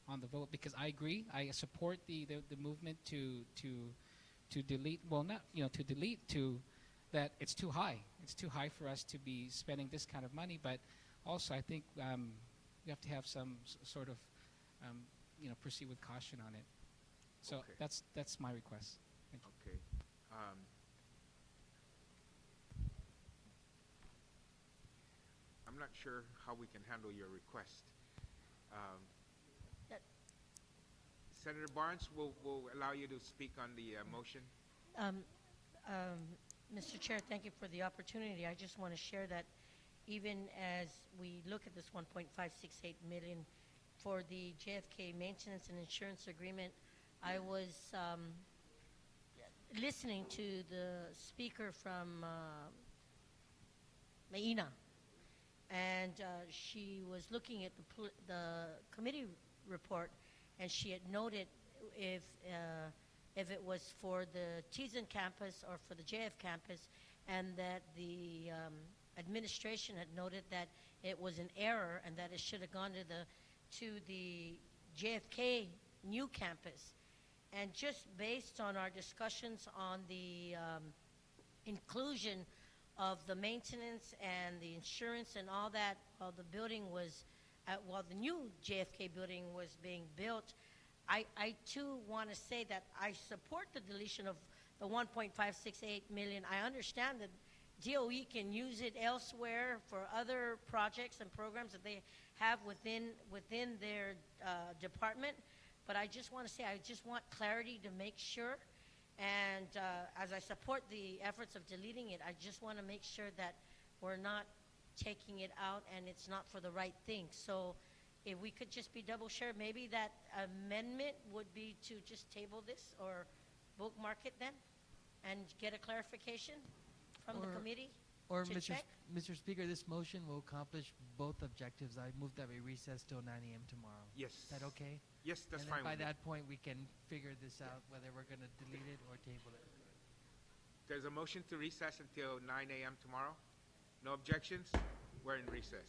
on the vote. Because I agree, I support the movement to delete. Well, not to delete, to that it's too high. It's too high for us to be spending this kind of money. But also, I think we have to have some sort of proceed with caution on it. So Okay. that's my request. Thank you. Okay. I'm not sure how we can handle your request. Senator Barnes, we'll allow you to speak on the motion. Mr. Chair, thank you for the opportunity. I just want to share that even as we look at this 1.568 million for the JFK maintenance and insurance agreement, I was listening to the speaker from Maina, and she was looking at the committee report, and she had noted if it was for the Tizan campus or for the JF campus, and that the administration had noted that it was an error and that it should have gone to the JFK new campus. And just based on our discussions on the inclusion of the maintenance and the insurance and all that, while the building was, while the new JFK building was being built, I too want to say that I support the deletion of the 1.568 million. I understand that DOE can use it elsewhere for other projects and programs that they have within their department. But I just want to say, I just want clarity to make sure. And as I support the efforts of deleting it, I just want to make sure that we're not taking it out and it's not for the right thing. So if we could just be double sure, maybe that amendment would be to just table this or bookmark it then and get a clarification from the committee Or, to Mr. check. Mr. Speaker, this motion will accomplish both objectives. I move that we recess till 9 a.m. tomorrow. Yes. Is that okay? Yes, that's and fine then by with me. that point, we can figure this out, whether we're going to delete it or table it. There's a motion to recess until 9 a.m. tomorrow. No objections? We're in recess.